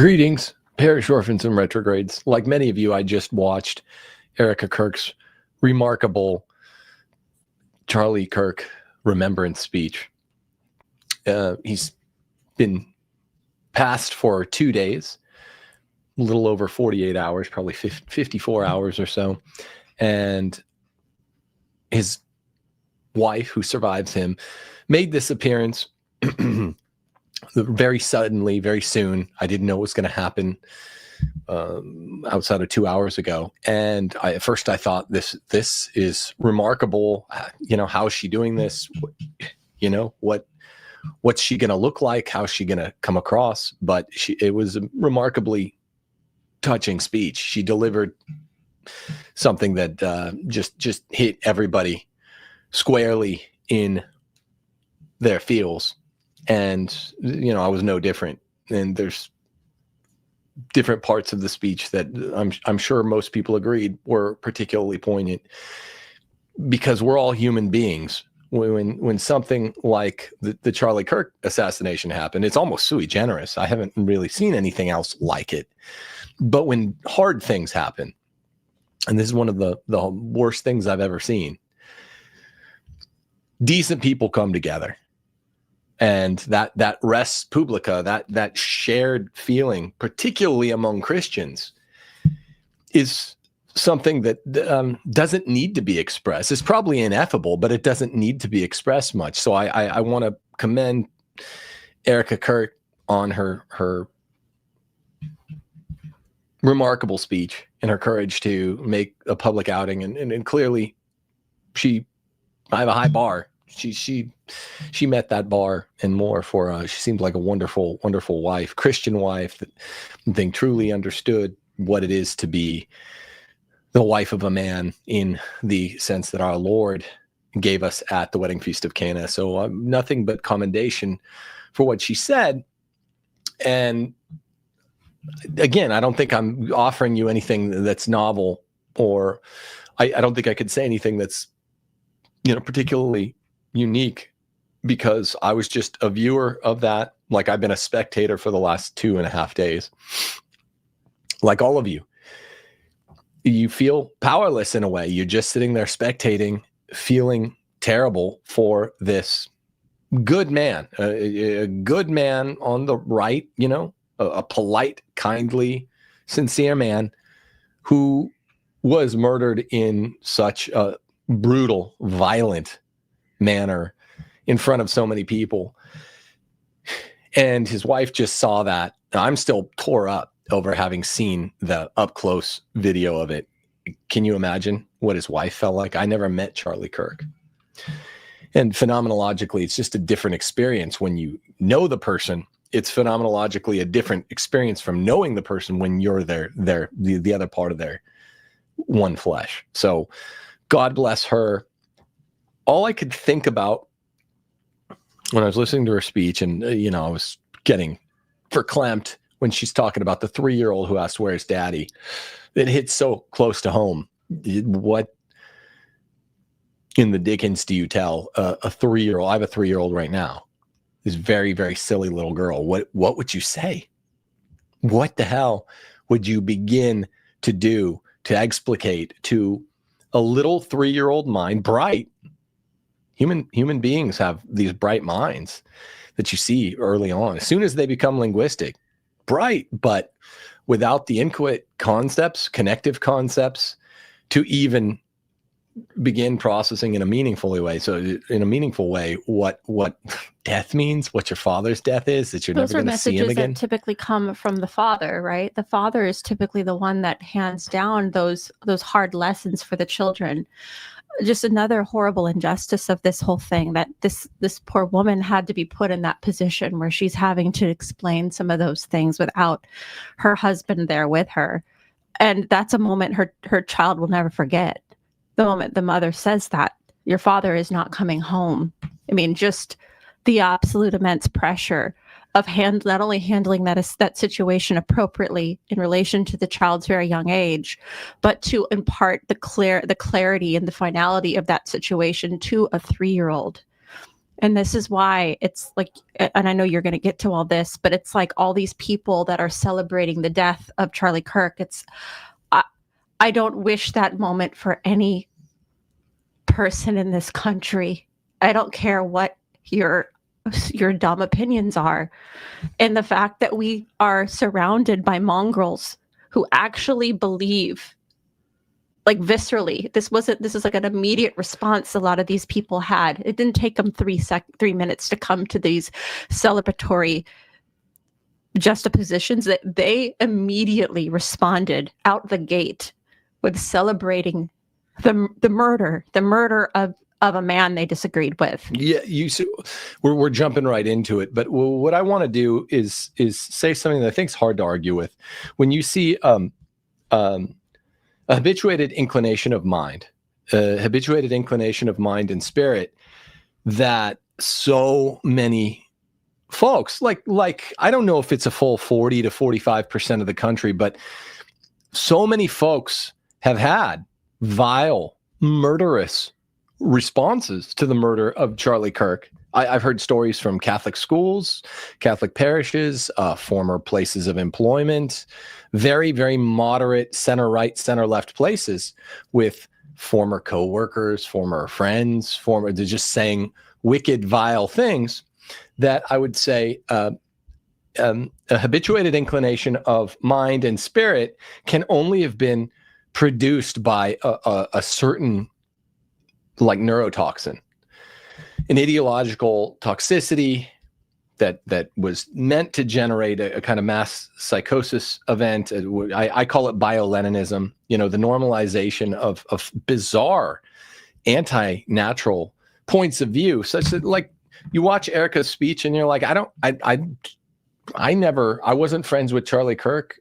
Greetings, parish orphans and retrogrades. Like many of you, I just watched Erica Kirk's remarkable Charlie Kirk remembrance speech. He's been passed for 2 days, a little over 48 hours, probably 54 hours or so. And his wife, who survives him, made this appearance very suddenly, very soon. I didn't know what was going to happen outside of 2 hours ago. And at first I thought this is remarkable. How is she doing this? What's she going to look like? How's she going to come across? But it was a remarkably touching speech. She delivered something that just hit everybody squarely in their feels. And, I was no different. And there's different parts of the speech that I'm sure most people agreed were particularly poignant, because we're all human beings. When something like the Charlie Kirk assassination happened, it's almost sui generis. I haven't really seen anything else like it. But when hard things happen, and this is one of the worst things I've ever seen, decent people come together. And that res publica, that shared feeling, particularly among Christians, is something that doesn't need to be expressed. It's probably ineffable, but it doesn't need to be expressed much. So I want to commend Erica Kirk on her remarkable speech and her courage to make a public outing. And clearly, I have a high bar. She met that bar and more for she seemed like a wonderful wife, Christian wife that I think truly understood what it is to be the wife of a man in the sense that our Lord gave us at the wedding feast of Cana. So nothing but commendation for what she said. And again, I don't think I'm offering you anything that's novel, or I don't think I could say anything that's particularly unique, because I was just a viewer of that. Like, I've been a spectator for the last 2.5 days. Like all of you, you feel powerless in a way. You're just sitting there spectating, feeling terrible for this good man, a good man on the right, a polite, kindly, sincere man who was murdered in such a brutal, violent manner in front of so many people. And his wife just saw that. I'm still tore up over having seen the up close video of it. Can you imagine what his wife felt like? I never met Charlie Kirk. And phenomenologically, it's just a different experience when you know the person. It's phenomenologically a different experience from knowing the person when you're the other part of their one flesh. So God bless her. All I could think about when I was listening to her speech, and I was getting verklempt when she's talking about the 3-year-old who asked, "Where's daddy?" It hits so close to home. What in the dickens do you tell a 3-year-old? I have a 3-year-old right now. This very, very silly little girl. What would you say? What the hell would you begin to do to explicate to a little 3-year-old mind? Bright. Human beings have these bright minds that you see early on. As soon as they become linguistic, bright, but without the inchoate concepts, connective concepts, to even begin processing in a meaningful way. So in a meaningful way, what death means, what your father's death is, that you're never going to see him again. Those are messages that typically come from the father, right? The father is typically the one that hands down those hard lessons for the children. Just another horrible injustice of this whole thing, that this poor woman had to be put in that position where she's having to explain some of those things without her husband there with her. And that's a moment her child will never forget. The moment the mother says that, "Your father is not coming home." I mean, just the absolute immense pressure of not only handling that situation appropriately in relation to the child's very young age, but to impart the clarity and the finality of that situation to a 3-year-old. And this is why it's like, and I know you're going to get to all this, but it's like all these people that are celebrating the death of Charlie Kirk. I don't wish that moment for any person in this country. I don't care what your dumb opinions are. And the fact that we are surrounded by mongrels who actually believe, like viscerally, this is like an immediate response a lot of these people had. It didn't take them 3 minutes to come to these celebratory juxtapositions, that they immediately responded out the gate with celebrating the murder of a man they disagreed with. Yeah, we're jumping right into it, but what I want to do is say something that I think is hard to argue with. When you see a habituated inclination of mind, and spirit, that so many folks, like I don't know if it's a full 40 to 45% of the country, but so many folks have had vile, murderous responses to the murder of Charlie Kirk. I've heard stories from Catholic schools, Catholic parishes, former places of employment, very, very moderate center-right, center-left places with former co-workers, former friends, they're just saying wicked, vile things that I would say a habituated inclination of mind and spirit can only have been produced by a certain like neurotoxin, an ideological toxicity that was meant to generate a kind of mass psychosis event. I call it bio-Leninism, the normalization of bizarre anti-natural points of view, such that like you watch Erica's speech and you're like, I wasn't friends with Charlie Kirk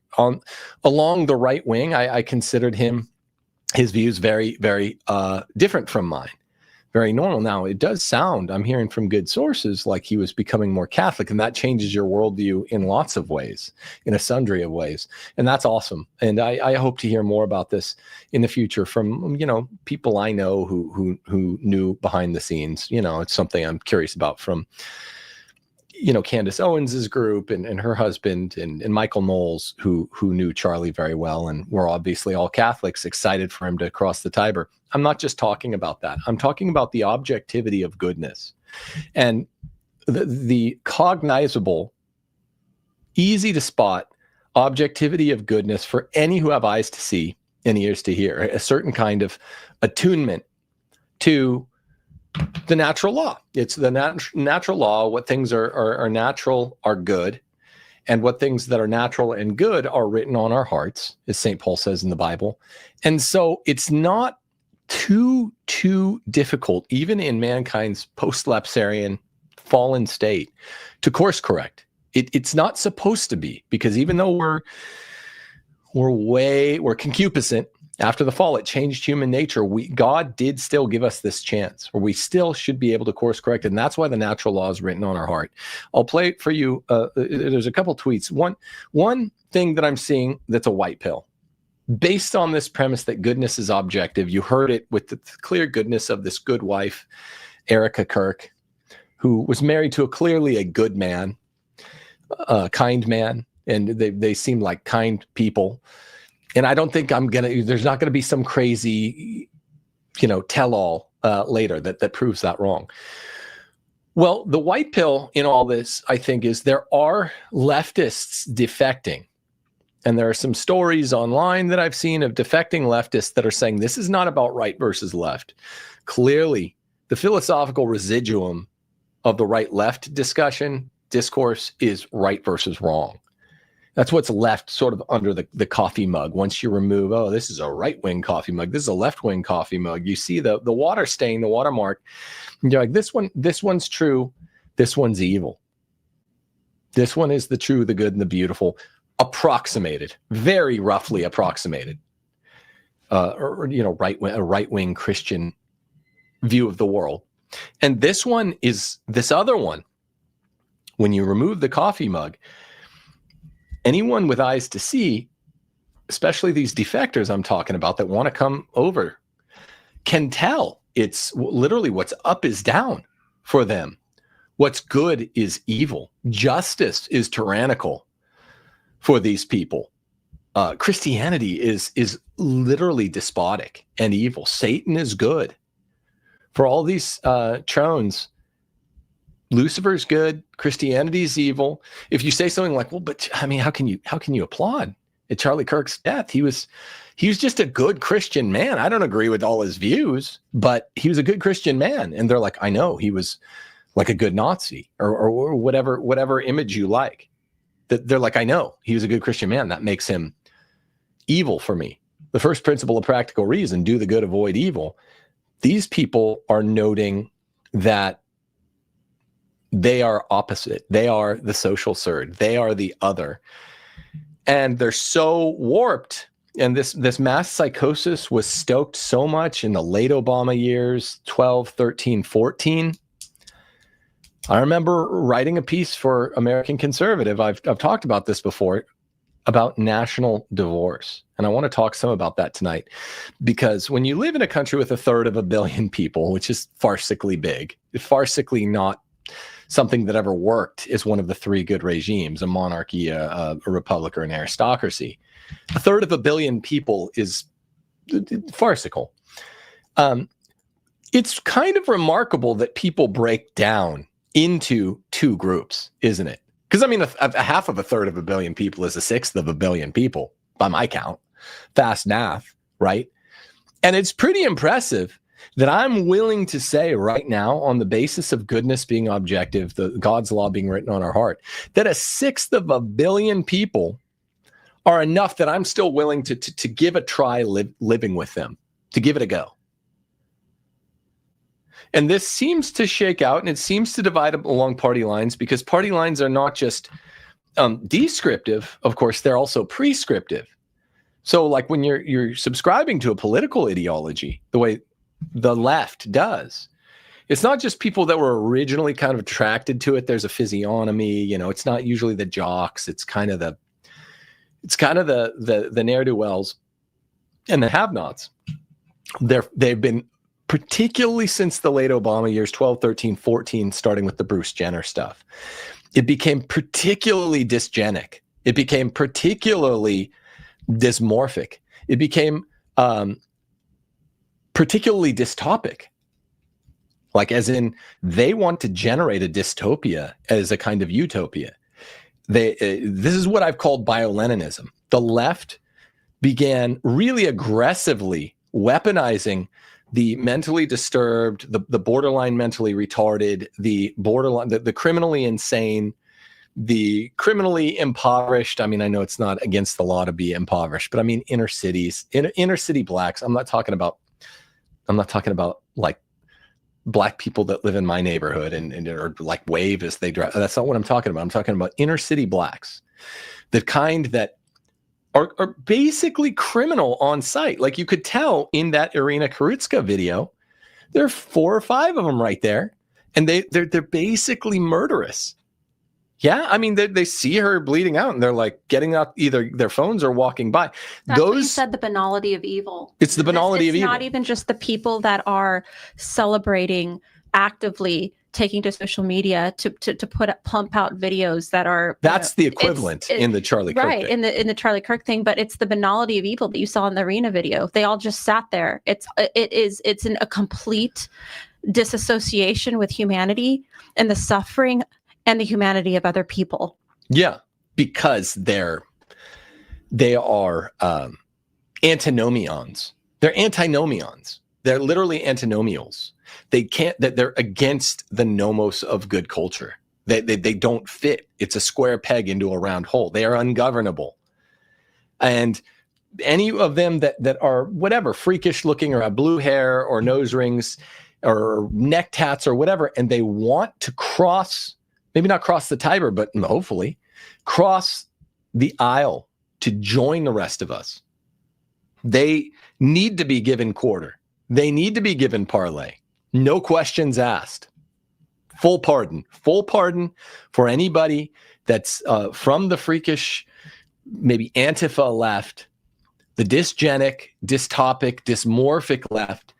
along the right wing. I considered his views very, very different from mine, very normal. Now, it does sound, I'm hearing from good sources, like he was becoming more Catholic, and that changes your worldview in lots of ways, in a sundry of ways. And that's awesome. And I hope to hear more about this in the future from, people I know who knew behind the scenes. It's something I'm curious about from, Candace Owens's group and her husband and Michael Knowles, who knew Charlie very well and were obviously all Catholics, excited for him to cross the Tiber. I'm not just talking about that. I'm talking about the objectivity of goodness and the cognizable, easy to spot objectivity of goodness for any who have eyes to see and ears to hear, a certain kind of attunement to the natural law. It's the natural law. What things are natural are good, and what things that are natural and good are written on our hearts, as St. Paul says in the Bible. And so it's not too difficult, even in mankind's post-lapsarian fallen state, to course correct. It's not supposed to be, because even though we're concupiscent, after the fall, it changed human nature. God did still give us this chance, or we still should be able to course correct. And that's why the natural law is written on our heart. I'll play it for you. There's a couple tweets. One thing that I'm seeing that's a white pill, based on this premise that goodness is objective. You heard it with the clear goodness of this good wife, Erica Kirk, who was married to clearly a good man, a kind man, and they seem like kind people. And I don't think there's not going to be some crazy, tell-all later that proves that wrong. Well, the white pill in all this, I think, is there are leftists defecting. And there are some stories online that I've seen of defecting leftists that are saying this is not about right versus left. Clearly, the philosophical residuum of the right-left discourse is right versus wrong. That's what's left sort of under the coffee mug. Once you remove, this is a right-wing coffee mug, this is a left-wing coffee mug, you see the water stain, the watermark. And you're like, this one's true, this one's evil. This one is the true, the good, and the beautiful, approximated, very roughly approximated. A right-wing Christian view of the world. And this other one, when you remove the coffee mug, anyone with eyes to see, especially these defectors I'm talking about that want to come over, can tell it's literally what's up is down for them. What's good is evil. Justice is tyrannical for these people. Christianity is literally despotic and evil. Satan is good. For all these trones, Lucifer's good, Christianity's evil. If you say something like, well, but I mean, how can you applaud at Charlie Kirk's death? He was just a good Christian man. I don't agree with all his views, but he was a good Christian man. And they're like, I know, he was like a good Nazi or whatever image you like. They're like, I know, he was a good Christian man. That makes him evil for me. The first principle of practical reason, do the good, avoid evil. These people are noting that they are opposite. They are the social surd. They are the other. And they're so warped. And this mass psychosis was stoked so much in the late Obama years, 12, 13, 14. I remember writing a piece for American Conservative. I've talked about this before, about national divorce. And I want to talk some about that tonight, because when you live in a country with 1/3 billion people, which is farcically big, farcically not something that ever worked as one of the three good regimes, a monarchy, a republic, or an aristocracy. 1/3 billion people is farcical. It's kind of remarkable that people break down into two groups, isn't it? Because I mean, a half of 1/3 billion people is 1/6 billion people by my count. Fast math, right? And it's pretty impressive that I'm willing to say right now, on the basis of goodness being objective, the God's law being written on our heart, that 1/6 billion people are enough that I'm still willing to give a try living with them, to give it a go. And this seems to shake out, and it seems to divide along party lines, because party lines are not just descriptive. Of course, they're also prescriptive. So like when you're subscribing to a political ideology, the way the left does, it's not just people that were originally kind of attracted to it. There's a physiognomy, it's not usually the jocks. It's kind of the ne'er-do-wells and the have-nots. They've been, particularly since the late Obama years, 12, 13, 14, starting with the Bruce Jenner stuff, it became particularly dysgenic. It became particularly dysmorphic. It became particularly dystopic. Like, as in, they want to generate a dystopia as a kind of utopia. This is what I've called bio-Leninism. The left began really aggressively weaponizing the mentally disturbed, the borderline mentally retarded, the criminally insane, the criminally impoverished. I mean, I know it's not against the law to be impoverished, but I mean inner cities, inner city blacks. I'm not talking about like black people that live in my neighborhood and or like wave as they drive. That's not what I'm talking about. I'm talking about inner city blacks, the kind that are basically criminal on sight. Like, you could tell in that Irina Kurutska video, there are 4 or 5 of them right there, and they're basically murderous. Yeah, I mean, they see her bleeding out, and they're like getting out either their phones or walking by. That's what you said, the banality of evil. It's the banality of evil. It's not even just the people that are celebrating actively, taking to social media to pump out videos that are, that's the equivalent in the Charlie Kirk thing. in the Charlie Kirk thing, but it's the banality of evil that you saw in the Arena video. They all just sat there. It's a complete disassociation with humanity and the suffering and the humanity of other people. Yeah, because they are antinomians. They're antinomians. They're literally antinomials. They're against the nomos of good culture. They don't fit. It's a square peg into a round hole. They are ungovernable. And any of them that are whatever, freakish looking, or have blue hair or nose rings or neck tats or whatever, and they want to cross, maybe not cross the Tiber, but hopefully cross the aisle to join the rest of us, they need to be given quarter. They need to be given Parler. No questions asked. Full pardon for anybody that's from the freakish, maybe Antifa left, the dysgenic, dystopic, dysmorphic left.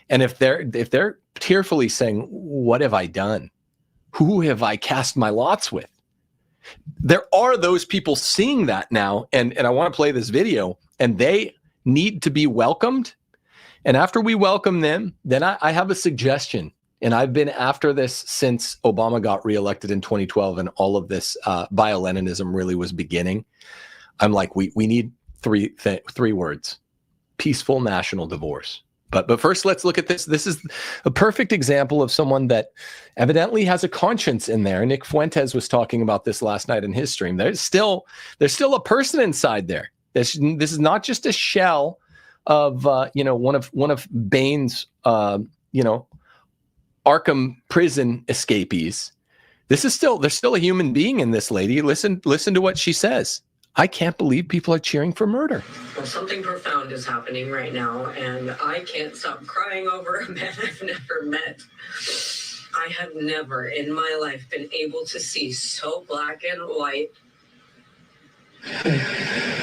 And if they're tearfully saying, what have I done? Who have I cast my lots with? There are those people seeing that now, and I want to play this video, and they need to be welcomed. And after we welcome them, then I have a suggestion. And I've been after this since Obama got reelected in 2012 and all of this bio-Leninism really was beginning. I'm like, we need three words: peaceful national divorce. But first, let's look at this. This is a perfect example of someone that evidently has a conscience in there. Nick Fuentes was talking about this last night in his stream. There's still a person inside there. This is not just a shell of one of Bane's Arkham prison escapees. There's still a human being in this lady. Listen to what she says. I can't believe people are cheering for murder. Well, something profound is happening right now, and I can't stop crying over a man I've never met. I have never in my life been able to see so black and white,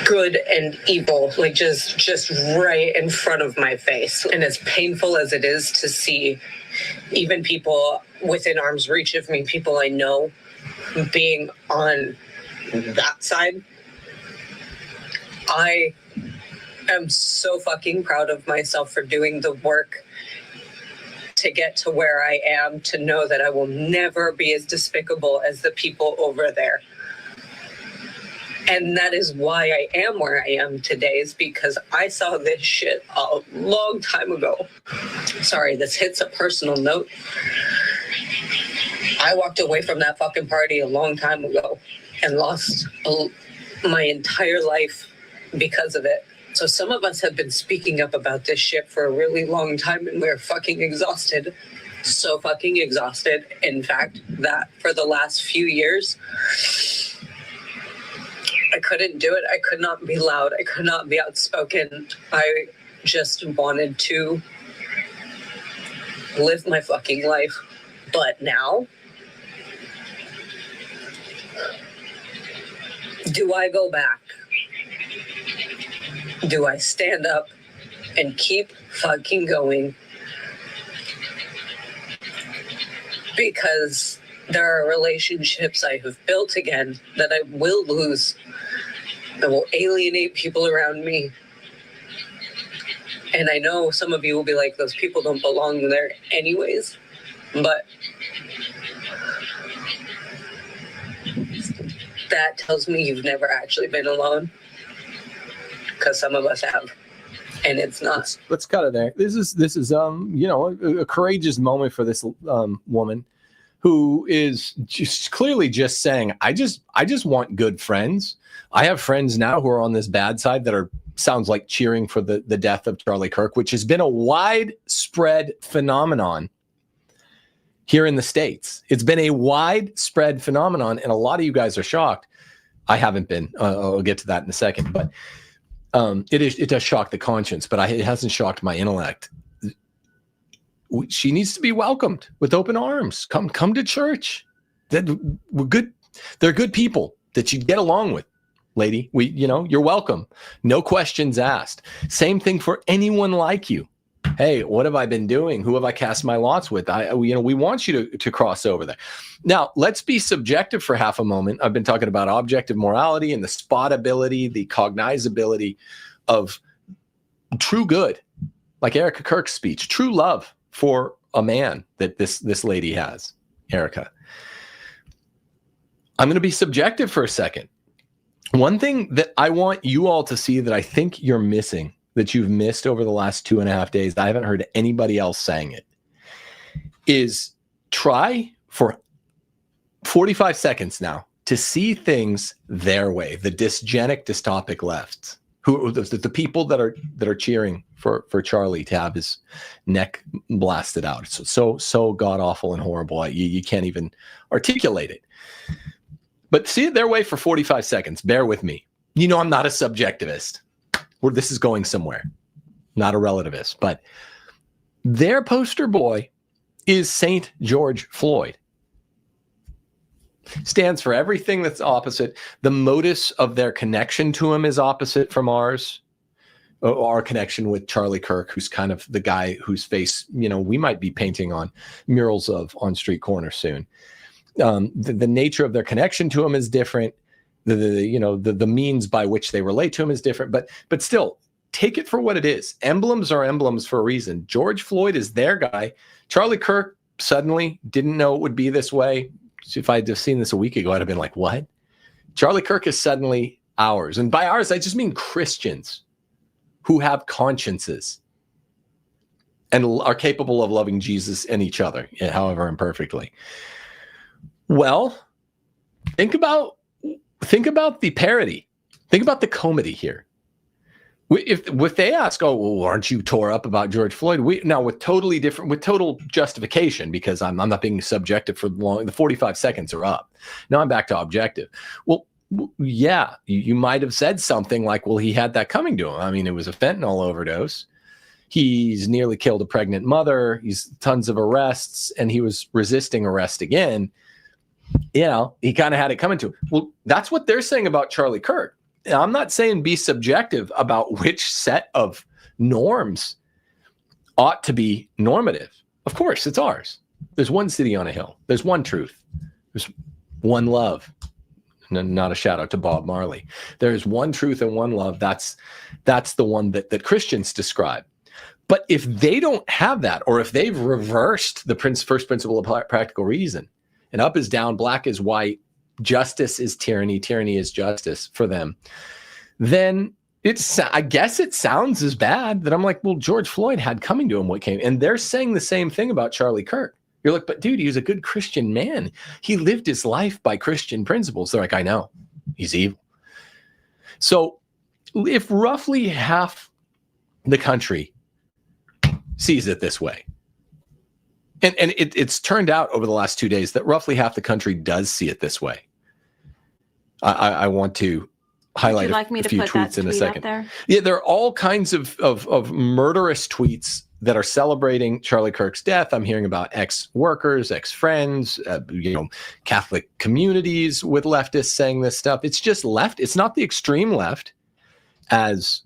good and evil, like just right in front of my face. And as painful as it is to see even people within arm's reach of me, people I know, being on that side, I am so fucking proud of myself for doing the work to get to where I am, to know that I will never be as despicable as the people over there. And that is why I am where I am today, is because I saw this shit a long time ago. Sorry, this hits a personal note. I walked away from that fucking party a long time ago and lost my entire life because of it. So some of us have been speaking up about this shit for a really long time, and we're fucking exhausted. So fucking exhausted, in fact, that for the last few years, I couldn't do it. I could not be loud. I could not be outspoken. I just wanted to live my fucking life. But now, do I go back? Do I stand up and keep fucking going? Because there are relationships I have built again that I will lose, that will alienate people around me. And I know some of you will be like, those people don't belong there anyways, but that tells me you've never actually been alone. Because some of us have, and it's not. Let's cut it there. This is a courageous moment for this woman, who is just clearly just saying, I just want good friends. I have friends now who are on this bad side that sounds like cheering for the death of Charlie Kirk, which has been a widespread phenomenon here in the States. It's been a widespread phenomenon, and a lot of you guys are shocked. I haven't been. I'll get to that in a second, but it does shock the conscience, but it hasn't shocked my intellect. She needs to be welcomed with open arms. Come to church. We're good. They're good people that you get along with, lady. You're welcome. No questions asked. Same thing for anyone like you. Hey, what have I been doing? Who have I cast my lots with? We want you to cross over there. Now, let's be subjective for half a moment. I've been talking about objective morality and the spotability, the cognizability of true good, like Erica Kirk's speech, true love for a man that this lady has, Erica. I'm going to be subjective for a second. One thing that I want you all to see that I think you're missing, that you've missed over the last 2.5 days, I haven't heard anybody else saying it, is try for 45 seconds now to see things their way. The dysgenic, dystopic left, the people that are cheering for Charlie to have his neck blasted out. It's so god awful and horrible. You can't even articulate it. But see it their way for 45 seconds. Bear with me. I'm not a subjectivist. This is going somewhere. Not a relativist. But their poster boy is St. George Floyd. Stands for everything that's opposite. The modus of their connection to him is opposite from ours. Our connection with Charlie Kirk, who's kind of the guy whose face, we might be painting on murals of on street corners soon. The nature of their connection to him is different. The means by which they relate to him is different. But still, take it for what it is. Emblems are emblems for a reason. George Floyd is their guy. Charlie Kirk suddenly didn't know it would be this way. If I had just seen this a week ago, I'd have been like, what? Charlie Kirk is suddenly ours. And by ours, I just mean Christians who have consciences and are capable of loving Jesus and each other, however imperfectly. Well, think about the parody. Think about the comedy here. If they ask, oh, well, aren't you tore up about George Floyd? With total justification, because I'm not being subjective for long. The 45 seconds are up. Now I'm back to objective. Well, yeah, you might have said something like, well, he had that coming to him. I mean, it was a fentanyl overdose. He's nearly killed a pregnant mother. He's tons of arrests, and he was resisting arrest again. You know, he kind of had it coming to him. Well, that's what they're saying about Charlie Kirk. I'm not saying be subjective about which set of norms ought to be normative. Of course, it's ours. There's one city on a hill. There's one truth. There's one love. Not a shout out to Bob Marley. There's one truth and one love. That's the one that Christians describe. But if they don't have that, or if they've reversed the first principle of practical reason, and up is down, black is white, justice is tyranny, tyranny is justice for them, then I guess it sounds as bad that I'm like, well, George Floyd had coming to him what came. And they're saying the same thing about Charlie Kirk. You're like, but dude, he was a good Christian man. He lived his life by Christian principles. They're like, I know, he's evil. So if roughly half the country sees it this way, and it's turned out over the last 2 days that roughly half the country does see it this way. I want to highlight a few tweets in a second. Yeah, there are all kinds of murderous tweets that are celebrating Charlie Kirk's death. I'm hearing about ex-workers, ex-friends, Catholic communities with leftists saying this stuff. It's just left. It's not the extreme left, as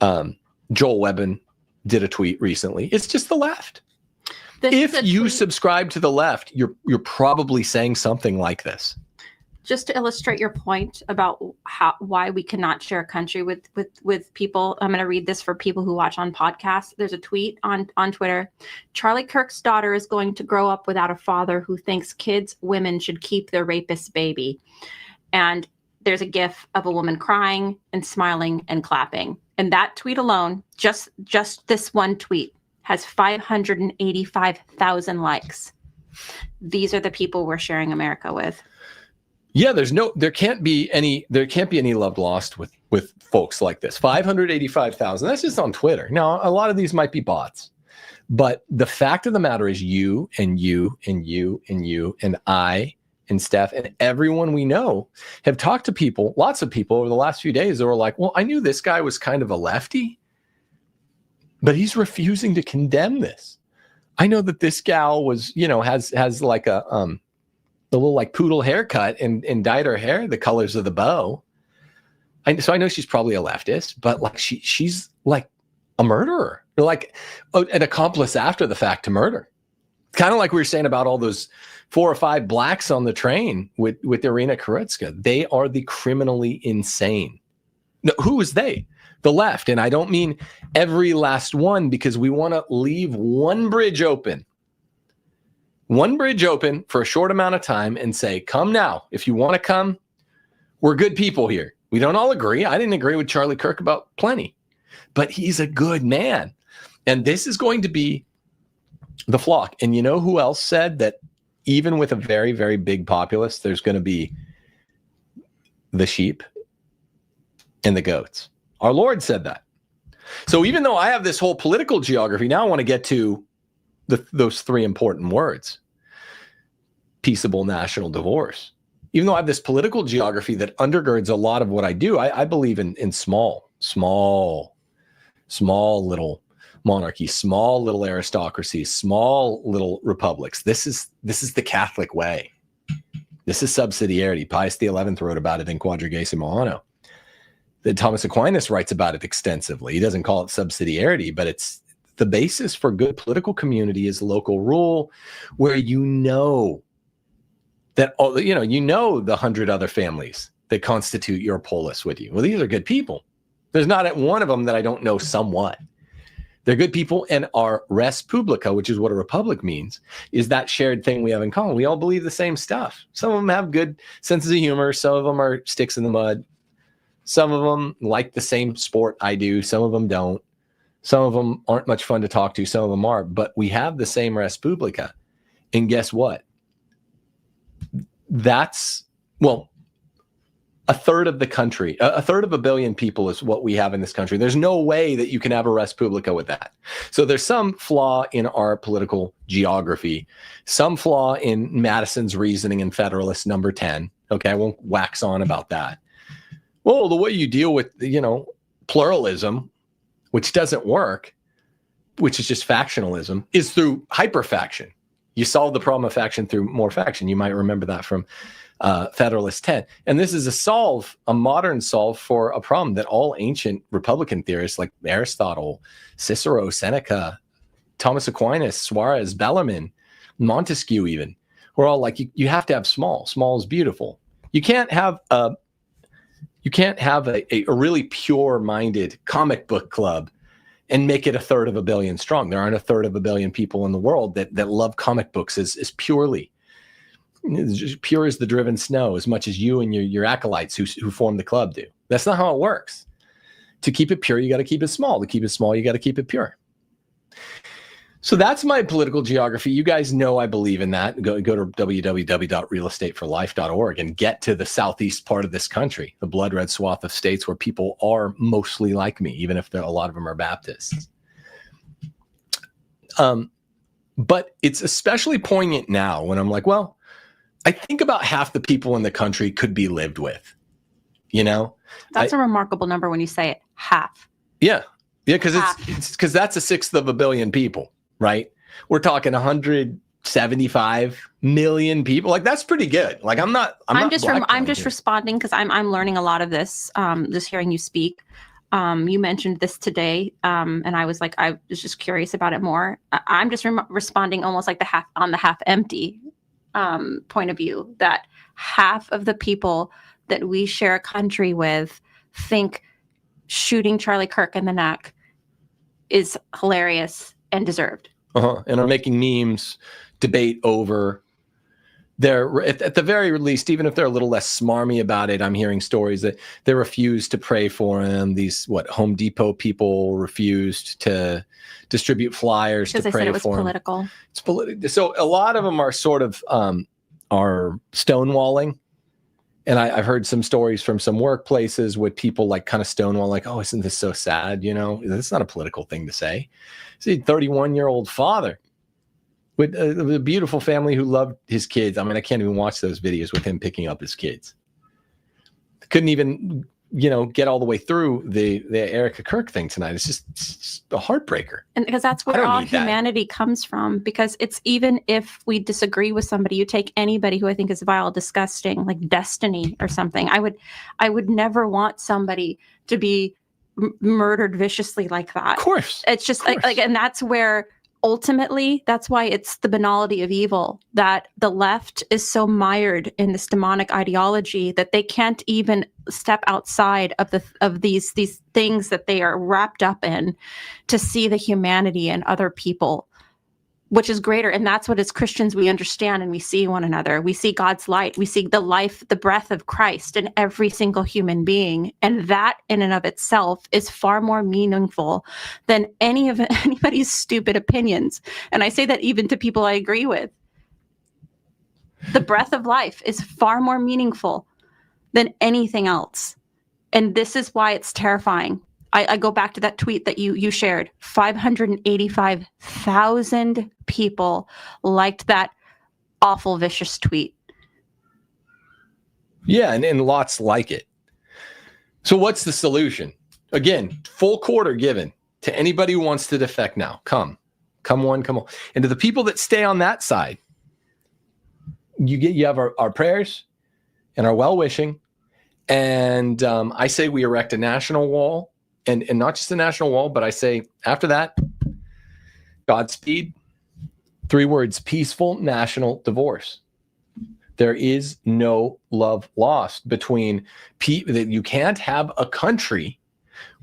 Joel Webbin did a tweet recently. It's just the left. If you subscribe to the left, you're probably saying something like this. Just to illustrate your point about why we cannot share a country with people, I'm going to read this for people who watch on podcasts. There's a tweet on Twitter. Charlie Kirk's daughter is going to grow up without a father who thinks women should keep their rapist's baby. And there's a GIF of a woman crying and smiling and clapping. And that tweet alone, just this one tweet, has 585,000 likes. These are the people we're sharing America with. Yeah, there can't be any love lost with folks like this. 585,000. That's just on Twitter. Now, a lot of these might be bots, but the fact of the matter is, you and you and you and you and I and Steph and everyone we know have talked to people, lots of people over the last few days that were like, well, I knew this guy was kind of a lefty, but he's refusing to condemn this. I know that this gal was, has like a little like poodle haircut and dyed her hair the colors of the bow. So I know she's probably a leftist, but like she's like a murderer, like an accomplice after the fact to murder. Kind of like we were saying about all those 4 or 5 blacks on the train with Irina Kurutska. They are the criminally insane. No, who is they? The left. And I don't mean every last one, because we want to leave one bridge open for a short amount of time and say, come now. If you want to come, we're good people here. We don't all agree. I didn't agree with Charlie Kirk about plenty, but he's a good man. And this is going to be the flock. And you know who else said that even with a very, very big populace, there's going to be the sheep and the goats? Our Lord said that. So even though I have this whole political geography, now I want to get to those 3 important words: peaceable national divorce. Even though I have this political geography that undergirds a lot of what I do, I believe in small little monarchies, small little aristocracies, small little republics. This is the Catholic way. This is subsidiarity. Pius XI wrote about it in Quadragesimo Anno. Thomas Aquinas writes about it extensively. He doesn't call it subsidiarity, but it's the basis for good political community is local rule, where that all you know the 100 other families that constitute your polis with you. Well, these are good people. There's not one of them that I don't know somewhat. They're good people, and our res publica, which is what a republic means, is that shared thing we have in common. We all believe the same stuff. Some of them have good senses of humor. Some of them are sticks in the mud. Some of them like the same sport I do. Some of them don't. Some of them aren't much fun to talk to. Some of them are. But we have the same res publica. And guess what? That's, well, a third of the country, a third of a billion people is what we have in this country. There's no way that you can have a res publica with that. So there's some flaw in our political geography, some flaw in Madison's reasoning in Federalist number 10. Okay, I won't wax on about that. Well, the way you deal with, pluralism, which doesn't work, which is just factionalism, is through hyperfaction. You solve the problem of faction through more faction. You might remember that from Federalist 10. And this is a modern solve for a problem that all ancient Republican theorists like Aristotle, Cicero, Seneca, Thomas Aquinas, Suarez, Bellarmine, Montesquieu even, were all like, you have to have small. Small is beautiful. You can't have a really pure-minded comic book club and make it a third of a billion strong. There aren't a third of a billion people in the world that love comic books as purely. It's just pure as the driven snow, as much as you and your acolytes who form the club do. That's not how it works. To keep it pure, you got to keep it small. To keep it small, you got to keep it pure. So that's my political geography. You guys know I believe in that. Go to www.realestateforlife.org and get to the southeast part of this country, the blood red swath of states where people are mostly like me, even if a lot of them are Baptists. But it's especially poignant now when I'm like, well, I think about half the people in the country could be lived with, That's a remarkable number when you say it, half. Yeah. Yeah, because that's a sixth of a billion people, right? We're talking 175 million people. Like, that's pretty good. Like, I'm just responding because I'm learning a lot of this, just hearing you speak. You mentioned this today, and I was just curious about it more. I'm just responding almost like the half empty point of view, that half of the people that we share a country with think shooting Charlie Kirk in the neck is hilarious and deserved. And are making memes, debate over. They're at the very least, even if they're a little less smarmy about it, I'm hearing stories that they refused to pray for him. These Home Depot people refused to distribute flyers to pray for him. Because they said it was political. It's political. So a lot of them are sort of are stonewalling. And I've heard some stories from some workplaces with people kind of stonewall, like, oh, isn't this so sad? That's not a political thing to say. See, 31-year-old father with a beautiful family who loved his kids. I mean, I can't even watch those videos with him picking up his kids. Couldn't even, get all the way through the Erica Kirk thing tonight. It's just a heartbreaker. And because that's where all humanity comes from. Because it's, even if we disagree with somebody, you take anybody who I think is vile, disgusting, like Destiny or something. I would never want somebody to be murdered viciously like that. Of course. It's just and that's where ultimately, that's why it's the banality of evil, that the left is so mired in this demonic ideology that they can't even step outside of these things that they are wrapped up in to see the humanity in other people, which is greater. And that's what, as Christians, we understand and we see one another. We see God's light. We see the life, the breath of Christ in every single human being. And that in and of itself is far more meaningful than anybody's stupid opinions. And I say that even to people I agree with. The breath of life is far more meaningful than anything else. And this is why it's terrifying. I go back to that tweet that you shared. 585,000 people liked that awful, vicious tweet. Yeah, and lots like it. So what's the solution? Again, full quarter given to anybody who wants to defect now. Come on. And to the people that stay on that side, you have our prayers and our well-wishing. And I say we erect a national wall. And not just a national wall, but I say after that, Godspeed, 3 words: peaceful national divorce. There is no love lost between people. That you can't have a country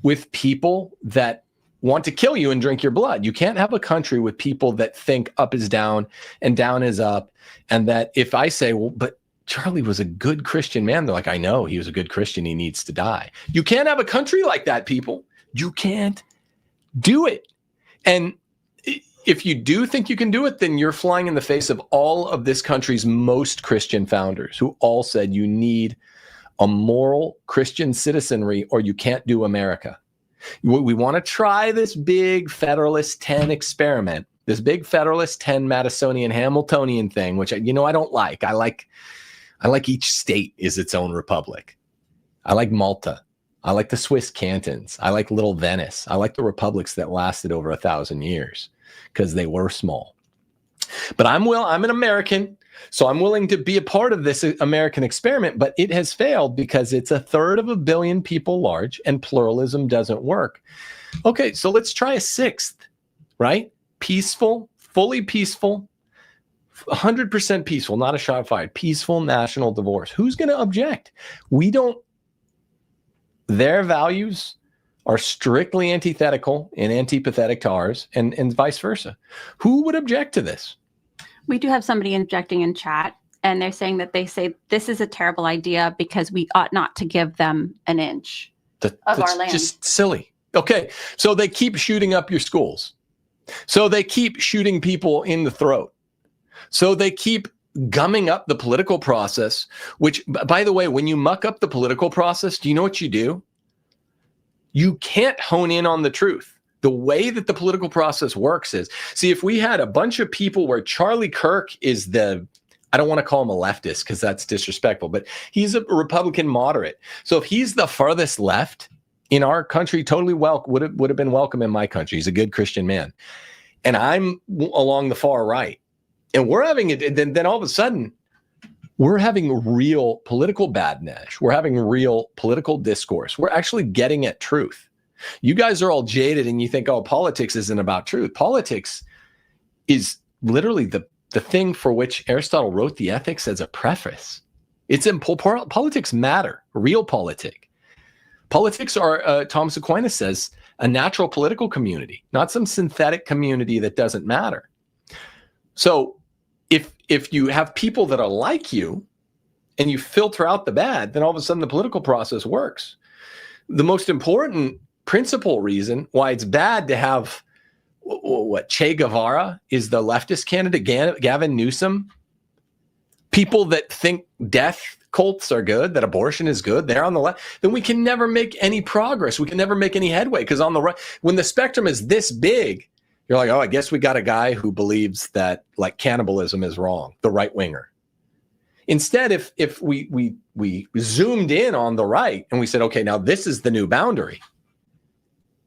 with people that want to kill you and drink your blood. You can't have a country with people that think up is down and down is up. And that if I say, well, but Charlie was a good Christian man, they're like, I know he was a good Christian. He needs to die. You can't have a country like that, people. You can't do it. And if you do think you can do it, then you're flying in the face of all of this country's most Christian founders who all said you need a moral Christian citizenry or you can't do America. We want to try this big Federalist 10 experiment, this big Federalist 10 Madisonian Hamiltonian thing, which, I don't like. I like each state is its own republic. I like Malta. I like the Swiss cantons. I like Little Venice. I like the republics that lasted over 1,000 years because they were small. But I'm an American, so I'm willing to be a part of this American experiment, but it has failed because it's 1/3 of a billion people large and pluralism doesn't work. Okay, so let's try a 6th, right? Peaceful, fully peaceful, 100% peaceful, not a shot fired, peaceful national divorce. Who's going to object? Their values are strictly antithetical and antipathetic to ours, and vice versa. Who would object to this? We do have somebody objecting in chat, and they're saying that they say this is a terrible idea because we ought not to give them an inch of our land. Just silly. Okay, so they keep shooting up your schools. So they keep shooting people in the throat. So they keep gumming up the political process, which, by the way, when you muck up the political process, do you know what you do? You can't hone in on the truth. The way that the political process works is, see, if we had a bunch of people where Charlie Kirk is I don't want to call him a leftist because that's disrespectful, but he's a Republican moderate. So if he's the farthest left in our country, totally would have been welcome in my country. He's a good Christian man. And I'm along the far right. And we're having it, then all of a sudden, we're having real political badness. We're having real political discourse. We're actually getting at truth. You guys are all jaded and you think, oh, politics isn't about truth. Politics is literally the thing for which Aristotle wrote the Ethics as a preface. Politics matter, real politic. Politics are, Thomas Aquinas says, a natural political community, not some synthetic community that doesn't matter. So if you have people that are like you and you filter out the bad, then all of a sudden the political process works. The most important principal reason why it's bad to have Che Guevara is the leftist candidate, Gavin Newsom, people that think death cults are good, that abortion is good, they're on the left, then we can never make any progress. We can never make any headway because on the right, when the spectrum is this big, you're like, oh, I guess we got a guy who believes that like cannibalism is wrong, the right winger. Instead, if we zoomed in on the right and we said, okay, now this is the new boundary.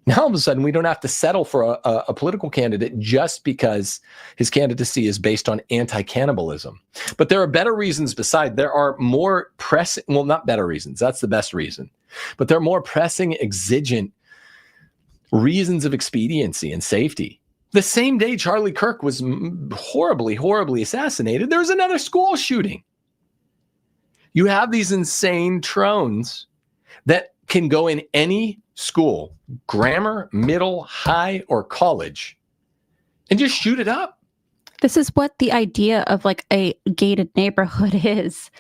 Now all of a sudden we don't have to settle for a political candidate just because his candidacy is based on anti-cannibalism. But there are better reasons there are more pressing, well, not better reasons, that's the best reason. But there are more pressing, exigent reasons of expediency and safety. The same day Charlie Kirk was horribly, horribly assassinated, there was another school shooting. You have these insane drones that can go in any school, grammar, middle, high, or college, and just shoot it up. This is what the idea of like a gated neighborhood is,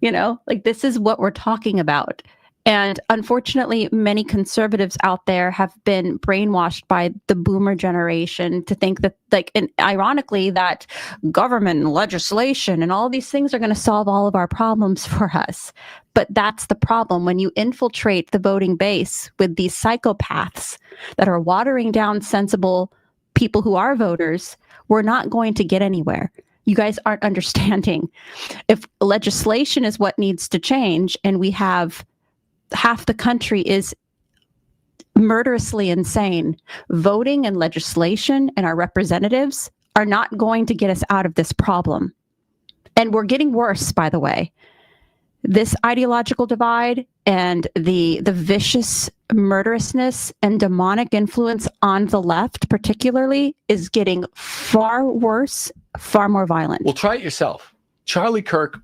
like this is what we're talking about. And unfortunately, many conservatives out there have been brainwashed by the boomer generation to think that, and ironically, that government and legislation and all these things are going to solve all of our problems for us. But that's the problem. When you infiltrate the voting base with these psychopaths that are watering down sensible people who are voters, we're not going to get anywhere. You guys aren't understanding. If legislation is what needs to change, and we have half the country is murderously insane, voting and legislation and our representatives are not going to get us out of this problem. And we're getting worse, by the way. This ideological divide and the vicious murderousness and demonic influence on the left particularly is getting far worse, far more violent. Well, try it yourself. Charlie Kirk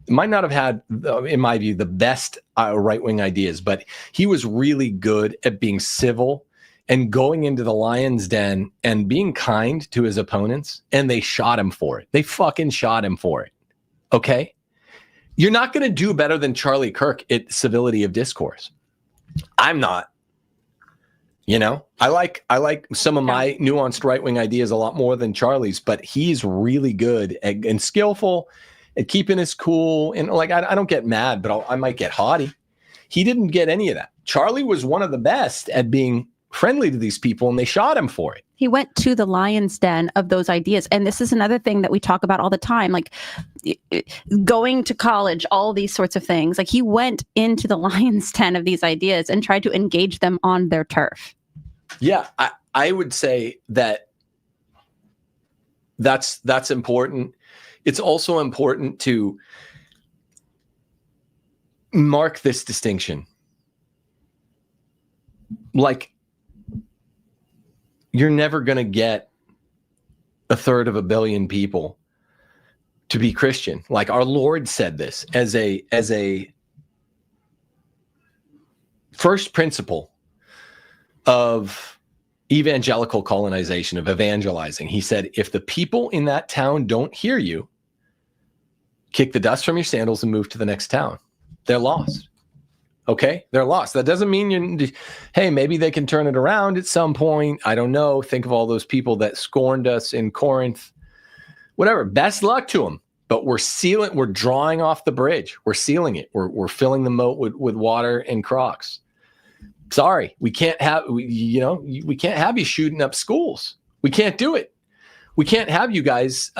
might not have had, in my view, the best right-wing ideas, but he was really good at being civil and going into the lion's den and being kind to his opponents, and they shot him for it. They fucking shot him for it. Okay? You're not going to do better than Charlie Kirk at civility of discourse. I'm not. You know, I like some of my nuanced right-wing ideas a lot more than Charlie's, but he's really good and skillful at keeping his cool. And like, I don't get mad, but I might get haughty. He didn't get any of that. Charlie was one of the best at being friendly to these people, and they shot him for it. He went to the lion's den of those ideas. And this is another thing that we talk about all the time, like going to college, all these sorts of things. Like he went into the lion's den of these ideas and tried to engage them on their turf. Yeah, I would say that's important. It's also important to mark this distinction. Like, you're never going to get 1/3 of a billion people to be Christian. Like our Lord said this as a first principle of evangelical colonization, of evangelizing. He said, if the people in that town don't hear you, kick the dust from your sandals and move to the next town. They're lost. Okay? They're lost. That doesn't mean hey, maybe they can turn it around at some point. I don't know. Think of all those people that scorned us in Corinth. Whatever. Best luck to them. But we're drawing off the bridge. We're sealing it. We're filling the moat with water and Crocs. Sorry, we can't have we can't have you shooting up schools. We can't do it. We can't have you guys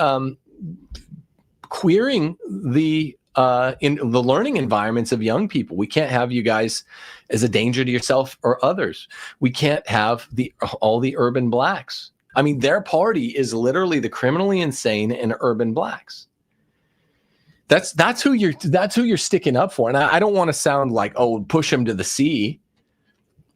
queering the in the learning environments of young people. We can't have you guys as a danger to yourself or others. We can't have all the urban blacks. I mean, their party is literally the criminally insane and urban blacks. That's who you're sticking up for. And I don't want to sound like, oh, push them to the sea.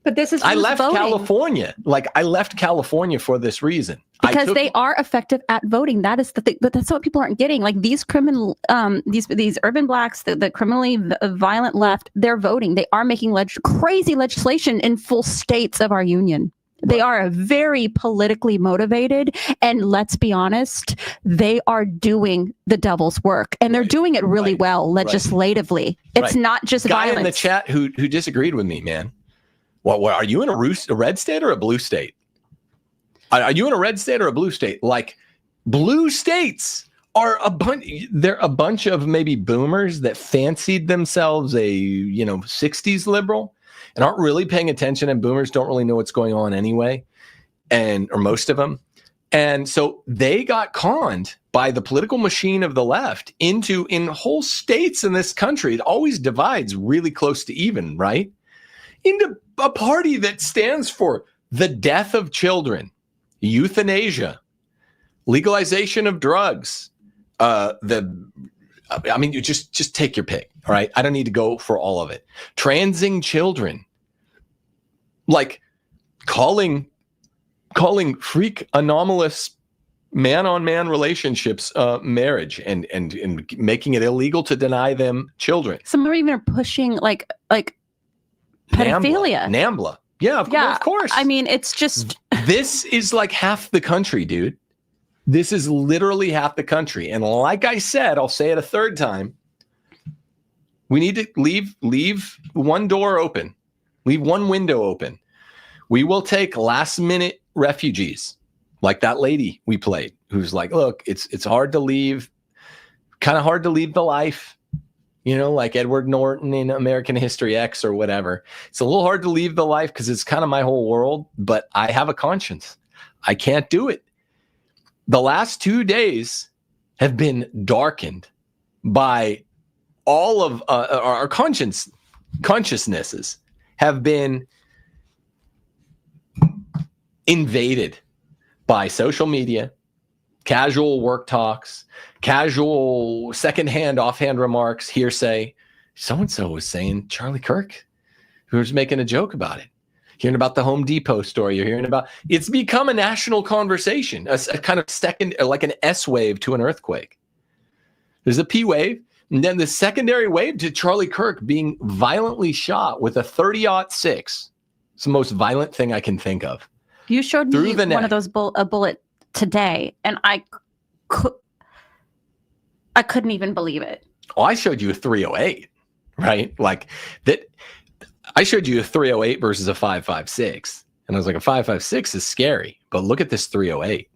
But this is I left voting. California. Like I left California for this reason. Because they are effective at voting. That is the thing. But that's what people aren't getting. Like these criminal, these urban blacks, the criminally violent left, they're voting. They are making crazy legislation in full states of our union. They are very politically motivated. And let's be honest, they are doing the devil's work. And they're doing it really well legislatively. It's not just guy violence. In the chat who disagreed with me, man. What are you in a red state or a blue state? Are you in a red state or a blue state? Like blue states are they're a bunch of maybe boomers that fancied themselves a 60s liberal and aren't really paying attention, and boomers don't really know what's going on anyway, or most of them. And so they got conned by the political machine of the left in whole states in this country. It always divides really close to even, right? Into a party that stands for the death of children, euthanasia, legalization of drugs. You just take your pick. All right. I don't need to go for all of it. Transing children, like calling freak anomalous man-on-man relationships marriage and making it illegal to deny them children. Some are even pushing like pedophilia. NAMBLA. Yeah, of course. I mean, it's just... This is like half the country, dude. This is literally half the country. And like I said, I'll say it a third time. We need to leave one door open. Leave one window open. We will take last minute refugees, like that lady we played, who's like, look, it's hard to leave, kind of hard to leave the life. Like Edward Norton in American History X or whatever. It's a little hard to leave the life because it's kind of my whole world, but I have a conscience. I can't do it. The last 2 days have been darkened by all of our consciousnesses have been invaded by social media, casual work talks, casual secondhand, offhand remarks, hearsay. So-and-so was saying Charlie Kirk, who was making a joke about it. Hearing about the Home Depot story, you're hearing about, it's become a national conversation, a kind of second, like an S wave to an earthquake. There's a P wave. And then the secondary wave to Charlie Kirk being violently shot with a 30-06. It's the most violent thing I can think of. You showed me one of those a bullet today, and I couldn't even believe it. Oh, I showed you a 308, right? Like that. I showed you a 308 versus a 5.56, and I was like, a 5.56 is scary, but look at this 308.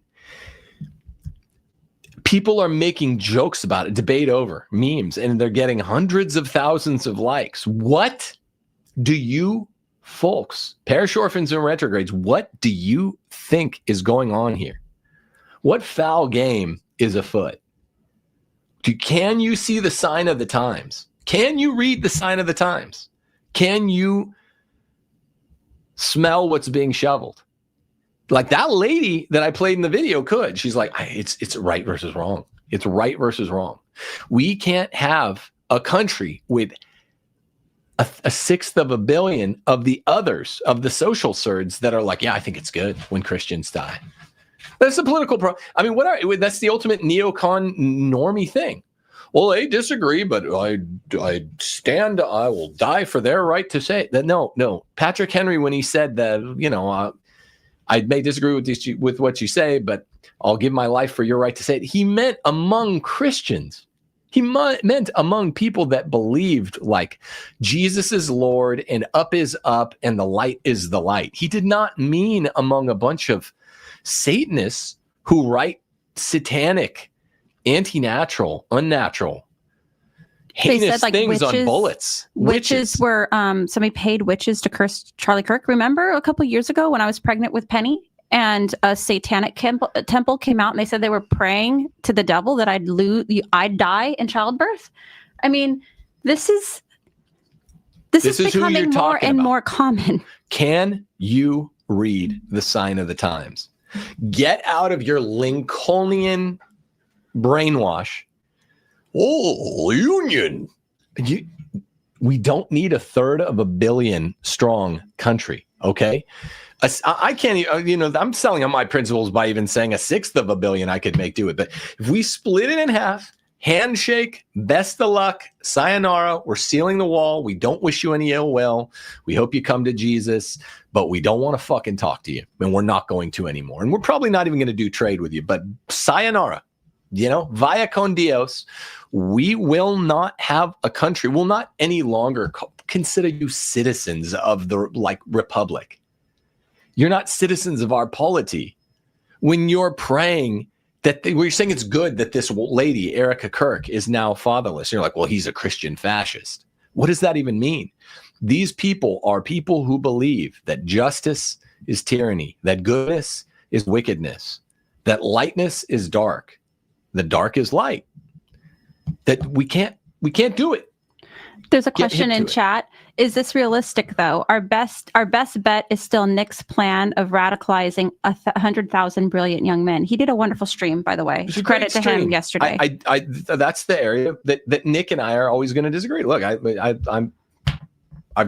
People are making jokes about it, debate over memes, and they're getting hundreds of thousands of likes. What do you folks, parish orphans and retrogrades, what do you think is going on here? What foul game is afoot? Can you see the sign of the times? Can you read the sign of the times? Can you smell what's being shoveled? Like that lady that I played in the video could. She's like, it's right versus wrong. It's right versus wrong. We can't have a country with a sixth of a billion of the others, of the social surds that are like, yeah, I think it's good when Christians die. That's the political I mean, that's the ultimate neocon normie thing. Well, they disagree, but I will die for their right to say that. No. Patrick Henry, when he said that, I may disagree with what you say, but I'll give my life for your right to say it. He meant among Christians. He meant among people that believed like Jesus is Lord and up is up and the light is the light. He did not mean among a bunch of Satanists who write satanic, anti-natural, unnatural, heinous things on bullets. Witches were, somebody paid witches to curse Charlie Kirk. Remember a couple years ago when I was pregnant with Penny and a satanic temple came out and they said they were praying to the devil that I'd die in childbirth? I mean, this is becoming more and more common. Can you read the sign of the times? Get out of your Lincolnian brainwash. Oh, union. We don't need a third of a billion strong country. Okay. I can't, I'm selling on my principles by even saying a sixth of a billion I could make do it. But if we split it in half, handshake, best of luck, sayonara, we're sealing the wall. We don't wish you any ill will. We hope you come to Jesus, but we don't want to fucking talk to you. And we're not going to anymore. And we're probably not even going to do trade with you, but sayonara, via con Dios, we will not have a country. We'll not any longer consider you citizens of the republic. You're not citizens of our polity. When you're praying you're saying it's good that this lady, Erica Kirk, is now fatherless. You're like, well, he's a Christian fascist. What does that even mean? These people are people who believe that justice is tyranny, that goodness is wickedness, that lightness is dark, the dark is light, that we can't do it. There's a question in chat. Is this realistic, though? Our best bet is still Nick's plan of radicalizing 100,000 brilliant young men. He did a wonderful stream, by the way. Credit to him yesterday. That's the area that Nick and I are always going to disagree. Look, I've